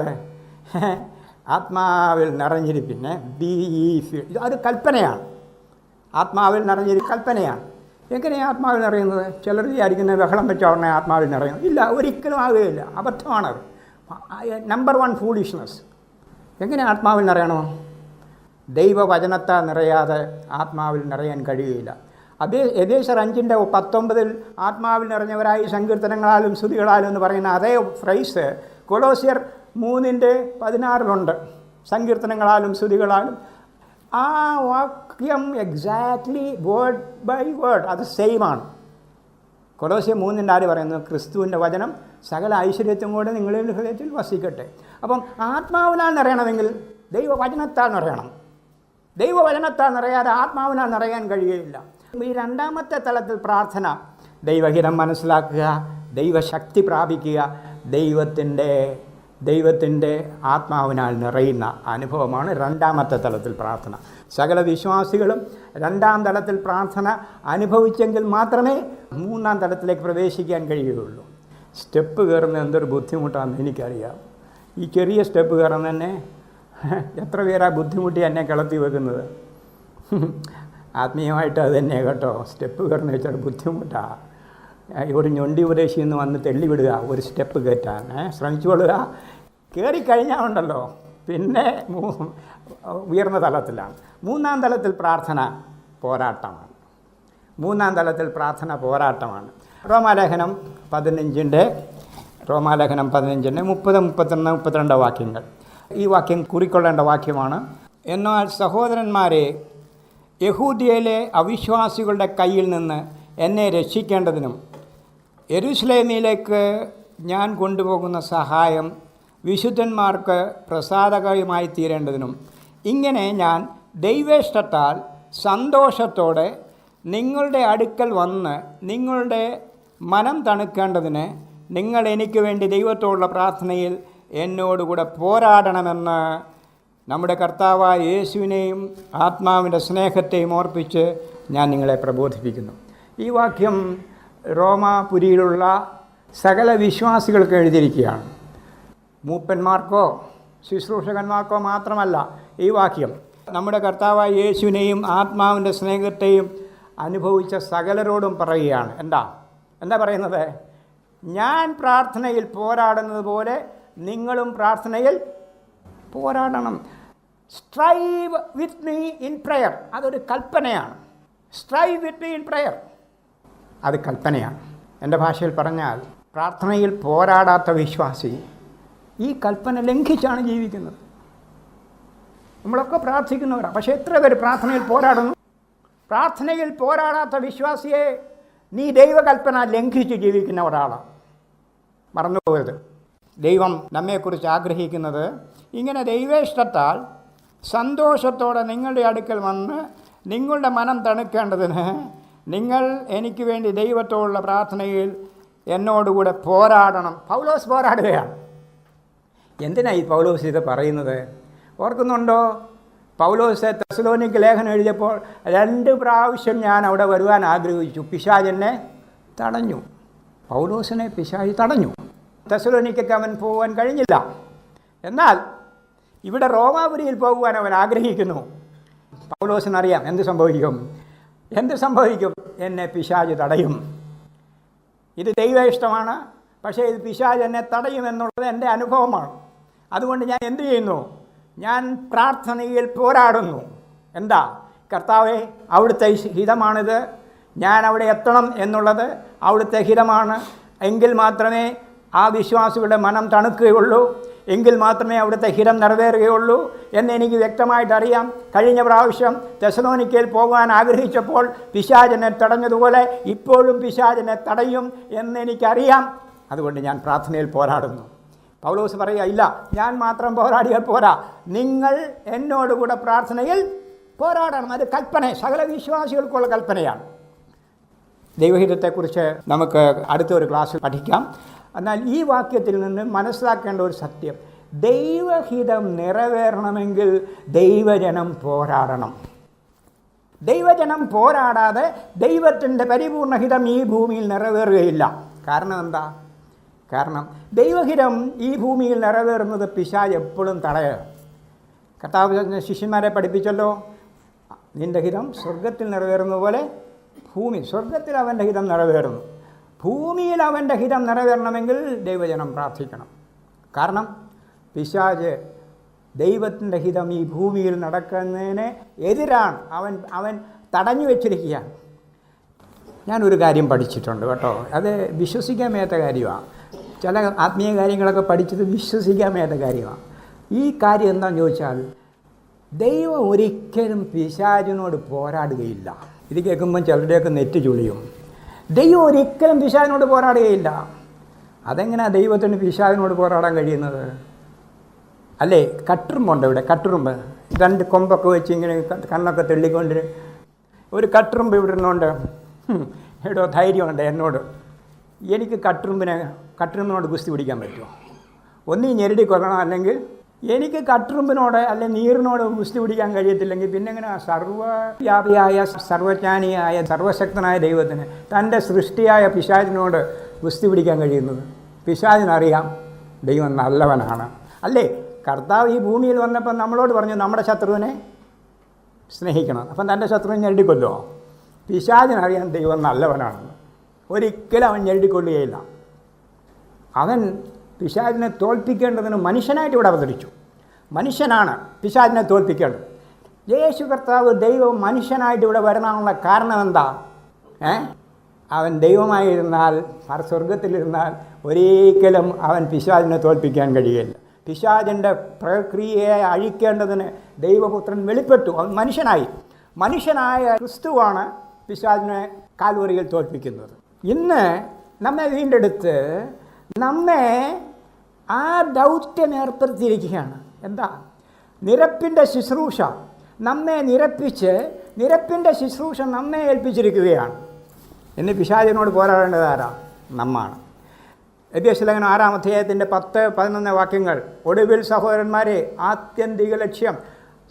ആത്മാവിൽ നിറഞ്ഞിരിപ്പിനെ ബി ഈ ഫീൽഡ്. അത് കൽപ്പനയാണ്. ആത്മാവിൽ കൽപ്പനയാണ്. എങ്ങനെയാണ് ആത്മാവിൽ നിറയുന്നത്? ചിലർ വിചാരിക്കുന്നത് ബഹളം വെച്ച ഉടനെ ആത്മാവിൽ നിറയുന്നു. ഇല്ല, ഒരിക്കലും ആകുകയില്ല. അബദ്ധമാണത്. Number 1 foolishness. എങ്ങനെ ആത്മാവിൽ നിറയണോ? ദൈവവചനത്താൽ നിറയാതെ ആത്മാവിൽ നിറയാൻ കഴിയുകയില്ല. എഫേസ്യർ 5:19 ആത്മാവിൽ നിറഞ്ഞവരായി സങ്കീർത്തനങ്ങളാലും സ്തുതികളാലും എന്ന് പറയുന്ന അതേ ഫ്രൈസ് കൊളോസ്യർ 3:16 സങ്കീർത്തനങ്ങളാലും സ്തുതികളാലും. ആ വാക്യം എക്സാക്ട്ലി വേർഡ് ബൈ വേർഡ് അത് സെയിമാണ്. കൊളോസ്യർ 3:4 പറയുന്നത് ക്രിസ്തുവിൻ്റെ വചനം സകല ഐശ്വര്യത്തും കൂടെ നിങ്ങളുടെ ഹൃദയത്തിൽ വസിക്കട്ടെ. അപ്പം ആത്മാവിനാൽ നിറയണമെങ്കിൽ ദൈവവചനത്താൽ നിറയണം. ദൈവവചനത്താൽ നിറയാതെ ആത്മാവിനാൽ നിറയാൻ കഴിയുകയില്ല. ഈ രണ്ടാമത്തെ തലത്തിൽ പ്രാർത്ഥന ദൈവഹിതം മനസ്സിലാക്കുക, ദൈവശക്തി പ്രാപിക്കുക, ദൈവത്തിൻ്റെ ആത്മാവിനാൽ നിറയുന്ന അനുഭവമാണ് രണ്ടാമത്തെ തലത്തിൽ പ്രാർത്ഥന. സകല വിശ്വാസികളും രണ്ടാം തലത്തിൽ പ്രാർത്ഥന അനുഭവിച്ചെങ്കിൽ മാത്രമേ മൂന്നാം തലത്തിലേക്ക് പ്രവേശിക്കാൻ കഴിയുകയുള്ളൂ. സ്റ്റെപ്പ് കയറുന്നത് എന്തൊരു ബുദ്ധിമുട്ടാണെന്ന് എനിക്കറിയാം. ഈ ചെറിയ സ്റ്റെപ്പ് കയറുന്ന തന്നെ എത്ര പേരാ ബുദ്ധിമുട്ടി എന്നെ കിളത്തി വെക്കുന്നത്. ആത്മീയമായിട്ട് അത് തന്നെ കേട്ടോ. സ്റ്റെപ്പ് കയറുന്ന വെച്ചാൽ ബുദ്ധിമുട്ടാണ്. ഒരു ഞൊണ്ടി ഉപദേശിയിൽ നിന്ന് വന്ന് തെള്ളിവിടുക, ഒരു സ്റ്റെപ്പ് കയറ്റാൻ ശ്രമിച്ചുകൊള്ളുക. കയറിക്കഴിഞ്ഞാൽ ഉണ്ടല്ലോ പിന്നെ ഉയർന്ന തലത്തിലാണ്. മൂന്നാം തലത്തിൽ പ്രാർത്ഥന പോരാട്ടമാണ്. റോമാലേഖനം 15 30, 31, 32 വാക്യങ്ങൾ. ഈ വാക്യം കുറിക്കൊള്ളേണ്ട വാക്യമാണ്. എന്നാൽ സഹോദരന്മാരെ, യഹൂദ്യയിലെ അവിശ്വാസികളുടെ കയ്യിൽ നിന്ന് എന്നെ രക്ഷിക്കേണ്ടതിനും യെരൂശലേമിലേക്ക് ഞാൻ കൊണ്ടുപോകുന്ന സഹായം വിശുദ്ധന്മാർക്ക് പ്രസാദകരമായി തീരേണ്ടതിനും ഇങ്ങനെ ഞാൻ ദൈവേഷ്ടത്താൽ സന്തോഷത്തോടെ നിങ്ങളുടെ അടുക്കൽ വന്ന് നിങ്ങളുടെ മനം തണുക്കേണ്ടതിന് നിങ്ങൾ എനിക്ക് വേണ്ടി ദൈവത്തോടുള്ള പ്രാർത്ഥനയിൽ എന്നോടുകൂടെ പോരാടണമെന്ന് നമ്മുടെ കർത്താവായ യേശുവിനെയും ആത്മാവിൻ്റെ സ്നേഹത്തെയും ഓർപ്പിച്ച് ഞാൻ നിങ്ങളെ പ്രബോധിപ്പിക്കുന്നു. ഈ വാക്യം റോമാപുരിയിലുള്ള സകല വിശ്വാസികൾക്ക് എഴുതിയിരിക്കുകയാണ്. മൂപ്പന്മാർക്കോ ശുശ്രൂഷകന്മാർക്കോ മാത്രമല്ല. ഈ വാക്യം നമ്മുടെ കർത്താവായ യേശുവിനെയും ആത്മാവിൻ്റെ സ്നേഹത്തെയും അനുഭവിച്ച സകലരോടും പറയുകയാണ്. എന്താ പറയുന്നത്? ഞാൻ പ്രാർത്ഥനയിൽ പോരാടുന്നത് പോലെ നിങ്ങളും പ്രാർത്ഥനയിൽ പോരാടണം. Strive with me in prayer. അതൊരു കൽപ്പനയാണ്. Strive with me in prayer അത് കൽപ്പനയാണ്. എൻ്റെ ഭാഷയിൽ പറഞ്ഞാൽ പ്രാർത്ഥനയിൽ പോരാടാത്ത വിശ്വാസി ഈ കൽപ്പന ലംഘിച്ചാണ് ജീവിക്കുന്നത്. നമ്മളൊക്കെ പ്രാർത്ഥിക്കുന്നവരാണ്, പക്ഷേ എത്ര പേര് പ്രാർത്ഥനയിൽ പോരാടുന്നു? പ്രാർത്ഥനയിൽ പോരാടാത്ത വിശ്വാസിയെ നീ ദൈവകൽപ്പന ലംഘിച്ച് ജീവിക്കുന്ന ഒരാളാണ്. മറന്നുപോയത്. ദൈവം നമ്മെക്കുറിച്ച് ആഗ്രഹിക്കുന്നത് ഇങ്ങനെ ദൈവേഷ്ടത്താൽ സന്തോഷത്തോടെ നിങ്ങളുടെ അടുക്കൽ വന്ന് നിങ്ങളുടെ മനം തണുക്കേണ്ടതിന് നിങ്ങൾ എനിക്ക് വേണ്ടി ദൈവത്തോടുള്ള പ്രാർത്ഥനയിൽ എന്നോടുകൂടെ പോരാടണം. പൗലോസ് പോരാടുകയാണ്. എന്തിനാണ് ഈ പൗലോസ് ഇത് പറയുന്നത്? ഓർക്കുന്നുണ്ടോ? പൗലോസ് തെസ്സലോനിക്ക് ലേഖനം എഴുതിയപ്പോൾ 2 പ്രാവശ്യം ഞാൻ അവിടെ വരുവാൻ ആഗ്രഹിച്ചു, പിശാച് എന്നെ തടഞ്ഞു. പൗലോസിനെ പിശാച് തടഞ്ഞു. തെസ്സലോനിക്കൊക്കെ അവൻ പോകാൻ കഴിഞ്ഞില്ല. എന്നാൽ ഇവിടെ റോമാപുരിയിൽ പോകുവാൻ അവൻ ആഗ്രഹിക്കുന്നു. പൗലോസിനറിയാം എന്ത് സംഭവിക്കും. എന്നെ പിശാച് തടയും. ഇത് ദൈവ ഇഷ്ടമാണ്, പക്ഷേ ഇത് പിശാച് എന്നെ തടയുമെന്നുള്ളത് എൻ്റെ അനുഭവമാണ്. അതുകൊണ്ട് ഞാൻ എന്തു ചെയ്യുന്നു? ഞാൻ പ്രാർത്ഥനയിൽ പോരാടുന്നു. കർത്താവേ, അവിടുത്തെ ഹിതമാണിത്, ഞാൻ അവിടെ എത്തണം എന്നുള്ളത് അവിടുത്തെ ഹിതമാണ്. എങ്കിൽ മാത്രമേ ആ വിശ്വാസികളുടെ മനം തണുക്കുകയുള്ളൂ, എങ്കിൽ മാത്രമേ അവിടുത്തെ ഹിതം നിറവേറുകയുള്ളൂ എന്നെനിക്ക് വ്യക്തമായിട്ടറിയാം. കഴിഞ്ഞ പ്രാവശ്യം തെസ്സലോനിക്കയിൽ പോകാൻ ആഗ്രഹിച്ചപ്പോൾ പിശാചിനെ തടഞ്ഞതുപോലെ ഇപ്പോഴും പിശാചിനെ തടയും എന്നെനിക്കറിയാം. അതുകൊണ്ട് ഞാൻ പ്രാർത്ഥനയിൽ പോരാടുന്നു. പൗലോസ് പറയുക, ഇല്ല, ഞാൻ മാത്രം പോരാടിയാൽ പോരാ, നിങ്ങൾ എന്നോടുകൂടെ പ്രാർത്ഥനയിൽ പോരാടണം. അത് കൽപ്പന, സകല വിശ്വാസികൾക്കുള്ള കൽപ്പനയാണ്. ദൈവഹിതത്തെക്കുറിച്ച് നമുക്ക് അടുത്തൊരു ക്ലാസ്സിൽ പഠിക്കാം. എന്നാൽ ഈ വാക്യത്തിൽ നിന്ന് മനസ്സിലാക്കേണ്ട ഒരു സത്യം, ദൈവഹിതം നിറവേറണമെങ്കിൽ ദൈവജനം പോരാടണം. ദൈവജനം പോരാടാതെ ദൈവത്തിൻ്റെ പരിപൂർണഹിതം ഈ ഭൂമിയിൽ നിറവേറുകയില്ല. കാരണം ദൈവഹിതം ഈ ഭൂമിയിൽ നിറവേറുന്നത് പിശാച് എപ്പോഴും തടയുക. കർത്താവ് ശിഷ്യന്മാരെ പഠിപ്പിച്ചല്ലോ, നിൻ്റെ ഹിതം സ്വർഗത്തിൽ നിറവേറുന്ന പോലെ സ്വർഗത്തിൽ അവൻ്റെ ഹിതം നിറവേറുന്നു. ഭൂമിയിൽ അവൻ്റെ ഹിതം നിറവേറണമെങ്കിൽ ദൈവജനം പ്രാർത്ഥിക്കണം. കാരണം പിശാച് ദൈവത്തിൻ്റെ ഹിതം ഈ ഭൂമിയിൽ നടക്കുന്നതിന് എതിരാണ്. അവൻ തടഞ്ഞു വെച്ചിരിക്കുകയാണ്. ഞാനൊരു കാര്യം പഠിച്ചിട്ടുണ്ട് കേട്ടോ, അത് വിശ്വസിക്കാൻ മേത്ത കാര്യമാണ്. ചില ആത്മീയ കാര്യങ്ങളൊക്കെ പഠിച്ചത് വിശ്വസിക്കാൻ മേത്ത കാര്യമാണ്. ഈ കാര്യം എന്താണെന്ന് ചോദിച്ചാൽ, ദൈവം ഒരിക്കലും പിശാചിനോട് പോരാടുകയില്ല. ഇത് കേൾക്കുമ്പം ചിലരുടെയൊക്കെ നെറ്റ് ചുളിയും. ദൈവം ഒരിക്കലും പിശാചിനോട് പോരാടുകയില്ല. അതെങ്ങനെയാണ് ദൈവത്തിന് പിശാചിനോട് പോരാടാൻ കഴിയുന്നത്? അല്ലേ, കട്ടുറുമ്പുണ്ട് ഇവിടെ, കട്ടുറുമ്പ് 2 കൊമ്പൊക്കെ വെച്ച് ഇങ്ങനെ കണ്ണൊക്കെ തെള്ളിക്കൊണ്ട് ഒരു കട്ടുറുമ്പ് ഇവിടെ ഇരുന്നുകൊണ്ട്, എടോ ധൈര്യമുണ്ട് എന്നോട്, എനിക്ക് കട്ടുറുമ്പിനോട് ഗുസ്തി പിടിക്കാൻ പറ്റുമോ? ഒന്നീ ഞെരടി കൊല്ലണം, അല്ലെങ്കിൽ എനിക്ക് കട്ടുറുമ്പിനോട് അല്ലെങ്കിൽ നീറിനോട് ഗുസ്തി പിടിക്കാൻ കഴിയത്തില്ലെങ്കിൽ പിന്നെ എങ്ങനെ സർവ്വവ്യാപിയായ സർവജ്ഞാനിയായ സർവശക്തനായ ദൈവത്തിന് തൻ്റെ സൃഷ്ടിയായ പിശാചിനോട് ഗുസ്തി പിടിക്കാൻ കഴിയുന്നത്? പിശാചിനറിയാം ദൈവം നല്ലവനാണ്. അല്ലേ, കർത്താവ് ഈ ഭൂമിയിൽ വന്നപ്പോൾ നമ്മളോട് പറഞ്ഞു നമ്മുടെ ശത്രുവിനെ സ്നേഹിക്കണം. അപ്പം തൻ്റെ ശത്രുവിനെ ഞെരടിക്കൊല്ലോ? പിശാചിനറിയാൻ ദൈവം നല്ലവനാണെന്ന്. ഒരിക്കലും അവൻ ഞെരടിക്കൊള്ളുകയില്ല. അവൻ പിശാചിനെ തോൽപ്പിക്കേണ്ടതിന് മനുഷ്യനായിട്ട് ഇവിടെ അവതരിച്ചു. മനുഷ്യനാണ് പിശാചിനെ തോൽപ്പിക്കേണ്ടത്. യേശു കർത്താവ് ദൈവം മനുഷ്യനായിട്ട് ഇവിടെ വരാനുള്ള കാരണം എന്താ? അവൻ ദൈവമായിരുന്നാൽ, സ്വർഗത്തിലിരുന്നാൽ ഒരിക്കലും അവൻ പിശാചിനെ തോൽപ്പിക്കാൻ കഴിയില്ല. പിശാചിൻ്റെ പ്രക്രിയയെ അഴിക്കേണ്ടതിന് ദൈവപുത്രൻ വെളിപ്പെട്ടു. അവൻ മനുഷ്യനായ ക്രിസ്തുവാണ് പിശാചിനെ കാൽവറിയിൽ തോൽപ്പിക്കുന്നത്. ഇന്ന് നമ്മെ വീണ്ടെടുത്ത് നമ്മെ ആ ദൗത്യം ഏർപ്പെടുത്തിയിരിക്കുകയാണ്. എന്താ? നിരപ്പിൻ്റെ ശുശ്രൂഷ. നമ്മെ നിരപ്പിൻ്റെ ശുശ്രൂഷ നമ്മെ ഏൽപ്പിച്ചിരിക്കുകയാണ്. ഇന്ന് പിശാചിനോട് പോരാടേണ്ടത് ആരാ? നമ്മാണ്. എഫേസ്യലേഖനം 6-ാം അധ്യായത്തിൻ്റെ 10-11 വാക്യങ്ങൾ. ഒടുവിൽ സഹോദരന്മാരെ, ആത്യന്തിക ലക്ഷ്യം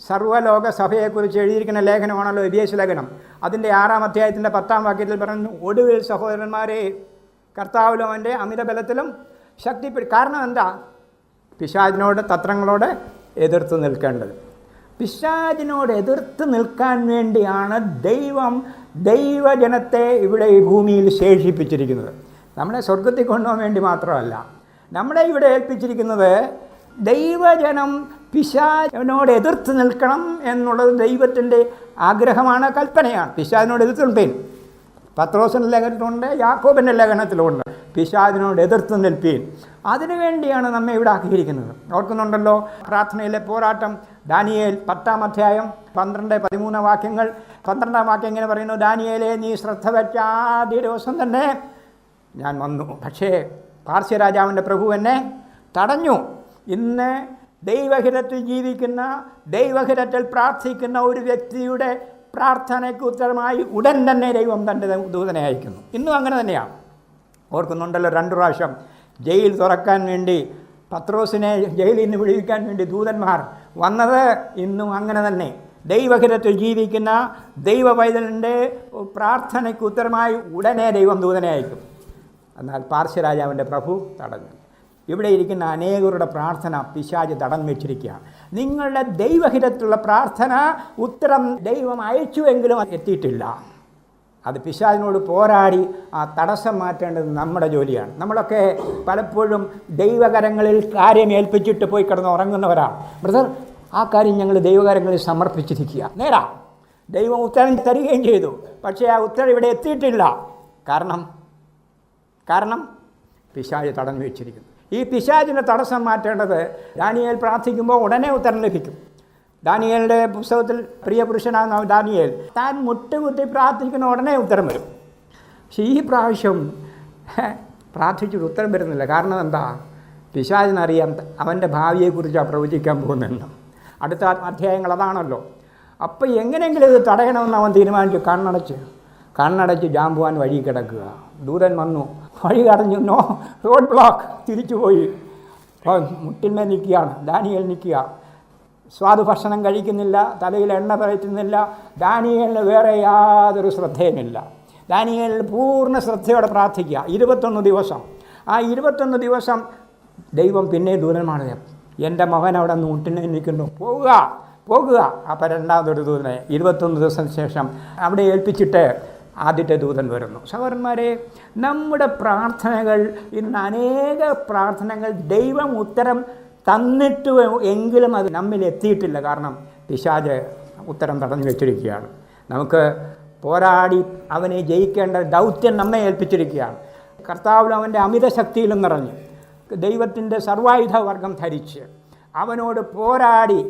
സർവ്വലോക സഭയെക്കുറിച്ച് എഴുതിയിരിക്കുന്ന ലേഖനമാണല്ലോ എഫേസ്യലേഖനം. അതിൻ്റെ 6-ാം അധ്യായത്തിൻ്റെ 10-ാം വാക്യത്തിൽ പറഞ്ഞു, ഒടുവിൽ സഹോദരന്മാരെ, കർത്താവിലും അവൻ്റെ അമിത ബലത്തിലും ശക്തിപ്പെടും. കാരണം എന്താ? പിശാചിനോട്, തന്ത്രങ്ങളോട് എതിർത്ത് നിൽക്കേണ്ടത്. പിശാചിനോട് എതിർത്ത് നിൽക്കാൻ വേണ്ടിയാണ് ദൈവജനത്തെ ഇവിടെ ഈ ഭൂമിയിൽ ശേഷിപ്പിച്ചിരിക്കുന്നത്. നമ്മളെ സ്വർഗത്തിൽ കൊണ്ടുപോകാൻ വേണ്ടി മാത്രമല്ല, നമ്മളെ ഇവിടെ ഏൽപ്പിച്ചിരിക്കുന്നത് ദൈവജനം പിശാചിനോട് എതിർത്ത് നിൽക്കണം എന്നുള്ളത് ദൈവത്തിൻ്റെ ആഗ്രഹമാണ്, കൽപ്പനയാണ്. പിശാചിനോട് എതിർത്ത് നിൽപ്പീൻ. പത്രോസിൻ്റെ ലേഖനത്തിലുണ്ട്, യാക്കോബിൻ്റെ ലേഖനത്തിലുണ്ട്, പിശാചിനോട് എതിർത്ത് നിൽപ്പീൻ. അതിനുവേണ്ടിയാണ് നമ്മെ ഇവിടെ ആക്കിയിരിക്കുന്നത്. ഓർക്കുന്നുണ്ടല്ലോ പ്രാർത്ഥനയിലെ പോരാട്ടം. ദാനിയേൽ 10-ാം അധ്യായം 12-13 വാക്യങ്ങൾ. 12-ാം വാക്യം ഇങ്ങനെ പറയുന്നു, ദാനിയേലേ, നീ ശ്രദ്ധ വെച്ച ആദ്യ ദിവസം തന്നെ ഞാൻ വന്നു, പക്ഷേ പാർശ്വരാജാവിൻ്റെ പ്രഭു എന്നെ തടഞ്ഞു. ഇന്ന് ദൈവഹിതത്തിൽ ജീവിക്കുന്ന, ദൈവഹിതത്തിൽ പ്രാർത്ഥിക്കുന്ന ഒരു വ്യക്തിയുടെ പ്രാർത്ഥനയ്ക്ക് ഉത്തരമായി ഉടൻ തന്നെ ദൈവം തൻ്റെ ദൂതനെ അയക്കുന്നു. ഇന്നും അങ്ങനെ തന്നെയാണ്. ഓർക്കുന്നുണ്ടല്ലോ 2 പ്രാവശ്യം ജയിൽ തുറക്കാൻ വേണ്ടി, പത്രോസിനെ ജയിലിൽ നിന്ന് വിടുവിക്കാൻ വേണ്ടി ദൂതന്മാർ വന്നത്. ഇന്നും അങ്ങനെ തന്നെ ദൈവഹിതത്തിൽ ജീവിക്കുന്ന ദൈവപൈതലിൻ്റെ പ്രാർത്ഥനയ്ക്ക് ഉത്തരമായി ഉടനെ ദൈവം ദൂതനെ അയക്കും. എന്നാൽ പാർശ്വരാജാവിൻ്റെ പ്രഭു തടഞ്ഞു. ഇവിടെ ഇരിക്കുന്ന അനേകരുടെ പ്രാർത്ഥന പിശാച് തടഞ്ഞു വെച്ചിരിക്കുകയാണ്. നിങ്ങളുടെ ദൈവഹിതത്തിലുള്ള പ്രാർത്ഥന ഉത്തരം ദൈവം അയച്ചുവെങ്കിലും എത്തിയിട്ടില്ല. അത് പിശാചിനോട് പോരാടി ആ തടസ്സം മാറ്റേണ്ടത് നമ്മുടെ ജോലിയാണ്. നമ്മളൊക്കെ പലപ്പോഴും ദൈവകരങ്ങളിൽ കാര്യം ഏൽപ്പിച്ചിട്ട് പോയി കിടന്ന് ഉറങ്ങുന്നവരാണ്. ബ്രദർ, ആ കാര്യം ഞങ്ങൾ ദൈവകരങ്ങളിൽ സമർപ്പിച്ചിരിക്കുക. നേരാ, ദൈവം ഉത്തരം തരികയും ചെയ്തു. പക്ഷേ ആ ഉത്തരം ഇവിടെ എത്തിയിട്ടില്ല. കാരണം പിശാച് തടഞ്ഞു വെച്ചിരിക്കുന്നു. ഈ പിശാചിൻ്റെ തടസ്സം മാറ്റേണ്ടത് ദാനിയേൽ പ്രാർത്ഥിക്കുമ്പോൾ ഉടനെ ഉത്തരം ലഭിക്കും. ദാനിയേലിൻ്റെ പുസ്തകത്തിൽ പ്രിയ പുരുഷനാകുന്ന ദാനിയേൽ താൻ മുട്ടുകുത്തി പ്രാർത്ഥിക്കുന്ന ഉടനെ ഉത്തരം വരും. പക്ഷേ ഈ പ്രാവശ്യം പ്രാർത്ഥിച്ചിട്ട് ഉത്തരം വരുന്നില്ല. കാരണം എന്താ? പിശാചിനറിയാം അവൻ്റെ ഭാവിയെക്കുറിച്ചാണ് പ്രവചിക്കാൻ പോകുന്നുണ്ട്. അടുത്ത അധ്യായങ്ങൾ അതാണല്ലോ. അപ്പോൾ എങ്ങനെയെങ്കിലും ഇത് തടയണമെന്ന് അവൻ തീരുമാനിച്ചു. കണ്ണടച്ച് ജാമ്പുവാൻ വഴി കിടക്കുക. ദൂതൻ വന്നു, വഴി കടഞ്ഞു, റോഡ് ബ്ലോക്ക്. തിരിച്ചുപോയി മുട്ടിന്മേൽ നിൽക്കുകയാണ്. ദാനിയേൽ നിൽക്കുക. സ്വാദു ഭക്ഷണം കഴിക്കുന്നില്ല, തലയിൽ എണ്ണ പരത്തുന്നില്ല. ദാനിയേലിന് വേറെ യാതൊരു ശ്രദ്ധയുമില്ല. ദാനിയേലിൽ പൂർണ്ണ ശ്രദ്ധയോടെ പ്രാർത്ഥിക്കുക 21 ദിവസം. ആ 21 ദിവസം ദൈവം പിന്നെ ദൂതന്മാരെ എൻ്റെ മകൻ അവിടെ നൂട്ടിനെ നിൽക്കുന്നു, പോകുക പോകുക. അപ്പോൾ രണ്ടാമതൊരു ദൂതനെ 21 ദിവസത്തിന് ശേഷം അവിടെ ഏൽപ്പിച്ചിട്ട് ആദ്യത്തെ ദൂതൻ വരുന്നു. സഹോദരന്മാരെ, നമ്മുടെ പ്രാർത്ഥനകൾ ഇന്ന് അനേക പ്രാർത്ഥനകൾ ദൈവം ഉത്തരം തന്നിട്ട് എങ്കിലും അത് നമ്മിൽ എത്തിയിട്ടില്ല. കാരണം പിശാച് ഉത്തരം തടഞ്ഞു വെച്ചിരിക്കുകയാണ്. നമുക്ക് പോരാടി അവനെ ജയിക്കേണ്ട ദൗത്യം നമ്മെ ഏൽപ്പിച്ചിരിക്കുകയാണ്. കർത്താവിൽ അവൻ്റെ അമിത ശക്തിയിലും നിറഞ്ഞ് ദൈവത്തിൻ്റെ സർവായുധ വർഗം ധരിച്ച് അവനോട് പോരാടി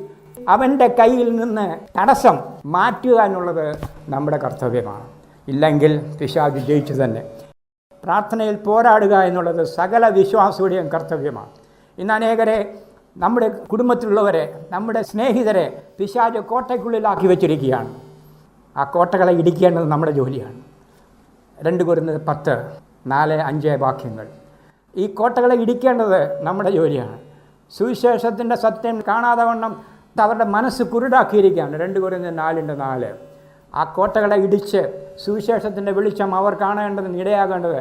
അവൻ്റെ കയ്യിൽ നിന്ന് തടസ്സം മാറ്റുക എന്നുള്ളത് നമ്മുടെ കർത്തവ്യമാണ്. ഇല്ലെങ്കിൽ പിശാച് ജയിച്ചു തന്നെ. പ്രാർത്ഥനയിൽ പോരാടുക എന്നുള്ളത് സകല വിശ്വാസിയുടെയും കർത്തവ്യമാണ്. ഇന്ന് അനേകരെ, നമ്മുടെ കുടുംബത്തിലുള്ളവരെ, നമ്മുടെ സ്നേഹിതരെ പിശാച് കോട്ടയ്ക്കുള്ളിലാക്കി വെച്ചിരിക്കുകയാണ്. ആ കോട്ടകളെ ഇടിക്കേണ്ടത് നമ്മുടെ ജോലിയാണ്. 2 കൊരിന്ത്യർ 10:4-5 വാക്യങ്ങൾ. ഈ കോട്ടകളെ ഇടിക്കേണ്ടത് നമ്മുടെ ജോലിയാണ്. സുവിശേഷത്തിൻ്റെ സത്യം കാണാതെ വണ്ണം അവരുടെ മനസ്സ് കുരുടാക്കിയിരിക്കുകയാണ്. 2 കൊരിന്ത്യർ 4:4. ആ കോട്ടകളെ ഇടിച്ച് സുവിശേഷത്തിൻ്റെ വെളിച്ചം അവർ കാണേണ്ടതിന് ഇടയാകേണ്ടത്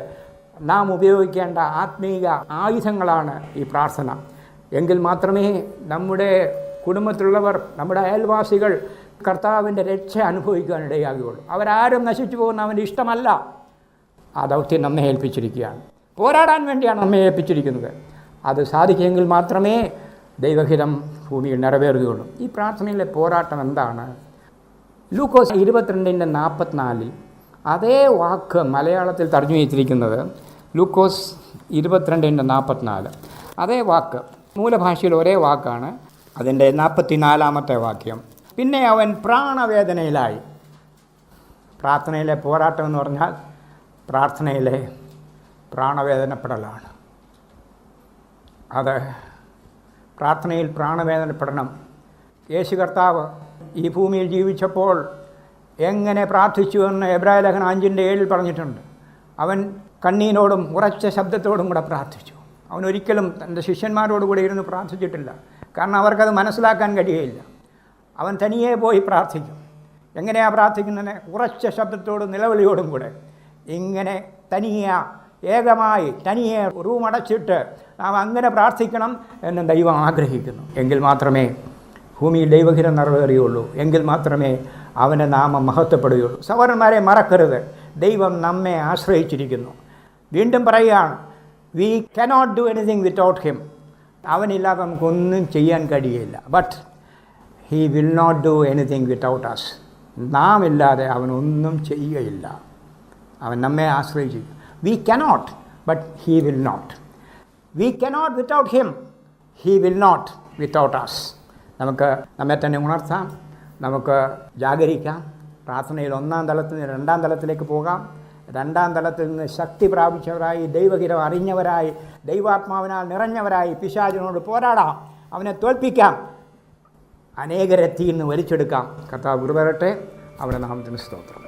നാം ഉപയോഗിക്കേണ്ട ആത്മീയ ആയുധങ്ങളാണ് ഈ പ്രാർത്ഥന. എങ്കിൽ മാത്രമേ നമ്മുടെ കുടുംബത്തിലുള്ളവർ, നമ്മുടെ അയൽവാസികൾ കർത്താവിൻ്റെ രക്ഷ അനുഭവിക്കാൻ ഇടയാകുകയുള്ളൂ. അവരാരും നശിച്ചു പോകുന്ന അവൻ്റെ ഇഷ്ടമല്ല. ആ ദൗത്യം നമ്മെ ഏൽപ്പിച്ചിരിക്കുകയാണ്. പോരാടാൻ വേണ്ടിയാണ് നമ്മെ ഏൽപ്പിച്ചിരിക്കുന്നത്. അത് സാധിക്കുമെങ്കിൽ മാത്രമേ ദൈവഹിതം ഭൂമിയിൽ നിറവേറുകയുള്ളൂ. ഈ പ്രാർത്ഥനയിലെ പോരാട്ടം എന്താണ്? ലൂക്കോസ് 22:44 അതേ വാക്ക് മലയാളത്തിൽ തർജ്ജമ ചെയ്തിരിക്കുന്നത്. ലൂക്കോസ് 22:44 അതേ വാക്ക് മൂലഭാഷയിൽ ഒരേ വാക്കാണ്. അതിൻ്റെ 44-ാമത്തെ വാക്യം. പിന്നെ അവൻ പ്രാണവേദനയിലായി. പ്രാർത്ഥനയിലെ പോരാട്ടം എന്ന് പറഞ്ഞാൽ പ്രാർത്ഥനയിലെ പ്രാണവേദനപ്പെടലാണ്. അത് പ്രാർത്ഥനയിൽ പ്രാണവേദനപ്പെടണം. യേശു കർത്താവ് ഈ ഭൂമിയിൽ ജീവിച്ചപ്പോൾ എങ്ങനെ പ്രാർത്ഥിച്ചു എന്ന് എബ്രായ ലേഖനം 5:7 പറഞ്ഞിട്ടുണ്ട്. അവൻ കണ്ണീരോടും ഉറച്ച ശബ്ദത്തോടും കൂടെ പ്രാർത്ഥിച്ചു. അവനൊരിക്കലും തൻ്റെ ശിഷ്യന്മാരോടുകൂടി ഇരുന്ന് പ്രാർത്ഥിച്ചിട്ടില്ല. കാരണം അവർക്കത് മനസ്സിലാക്കാൻ കഴിയുകയില്ല. അവൻ തനിയെ പോയി പ്രാർത്ഥിക്കും. എങ്ങനെയാണ് പ്രാർത്ഥിക്കുന്നത്? ഉറച്ച ശബ്ദത്തോടും നിലവിളിയോടും കൂടെ ഇങ്ങനെ ഏകമായി തനിയെ റൂമടച്ചിട്ട് നാം അങ്ങനെ പ്രാർത്ഥിക്കണം എന്ന് ദൈവം ആഗ്രഹിക്കുന്നു. എങ്കിൽ മാത്രമേ ഭൂമിയിൽ ദൈവഹിതം നിറവേറുകയുള്ളൂ. എങ്കിൽ മാത്രമേ അവൻ്റെ നാമം മഹത്വപ്പെടുകയുള്ളൂ. സഹോദരന്മാരെ, മറക്കരുത്, ദൈവം നമ്മെ ആശ്രയിച്ചിരിക്കുന്നു. വീണ്ടും പറയുകയാണ്, we cannot do anything without him. അവനില്ലാതെ നമുക്കൊന്നും ചെയ്യാൻ കഴിയില്ല. But he will not do anything without us. നാം ഇല്ലാതെ അവനൊന്നും ചെയ്യുകയില്ല. അവൻ നമ്മെ ആശ്രയിച്ചിരിക്കും. We cannot, but he will not. We cannot without him, he will not without us. നമുക്ക് നമ്മെ തന്നെ ഉണർത്താം, നമുക്ക് ജാഗരിക്കാം. പ്രാർത്ഥനയിൽ 1-ാം തലത്തിൽ നിന്ന് 2-ാം തലത്തിലേക്ക് പോകാം. 2-ാം തലത്തിൽ നിന്ന് ശക്തി പ്രാപിച്ചവരായി, ദൈവഹിതം അറിഞ്ഞവരായി, ദൈവാത്മാവിനാൽ നിറഞ്ഞവരായി പിശാചിനോട് പോരാടാം, അവനെ തോൽപ്പിക്കാം, അനേകരെ തീർന്ന് വലിച്ചെടുക്കാം. കർത്താവ് കൃപ തരട്ടെ. അവരുടെ നാമത്തിന് സ്തോത്രം.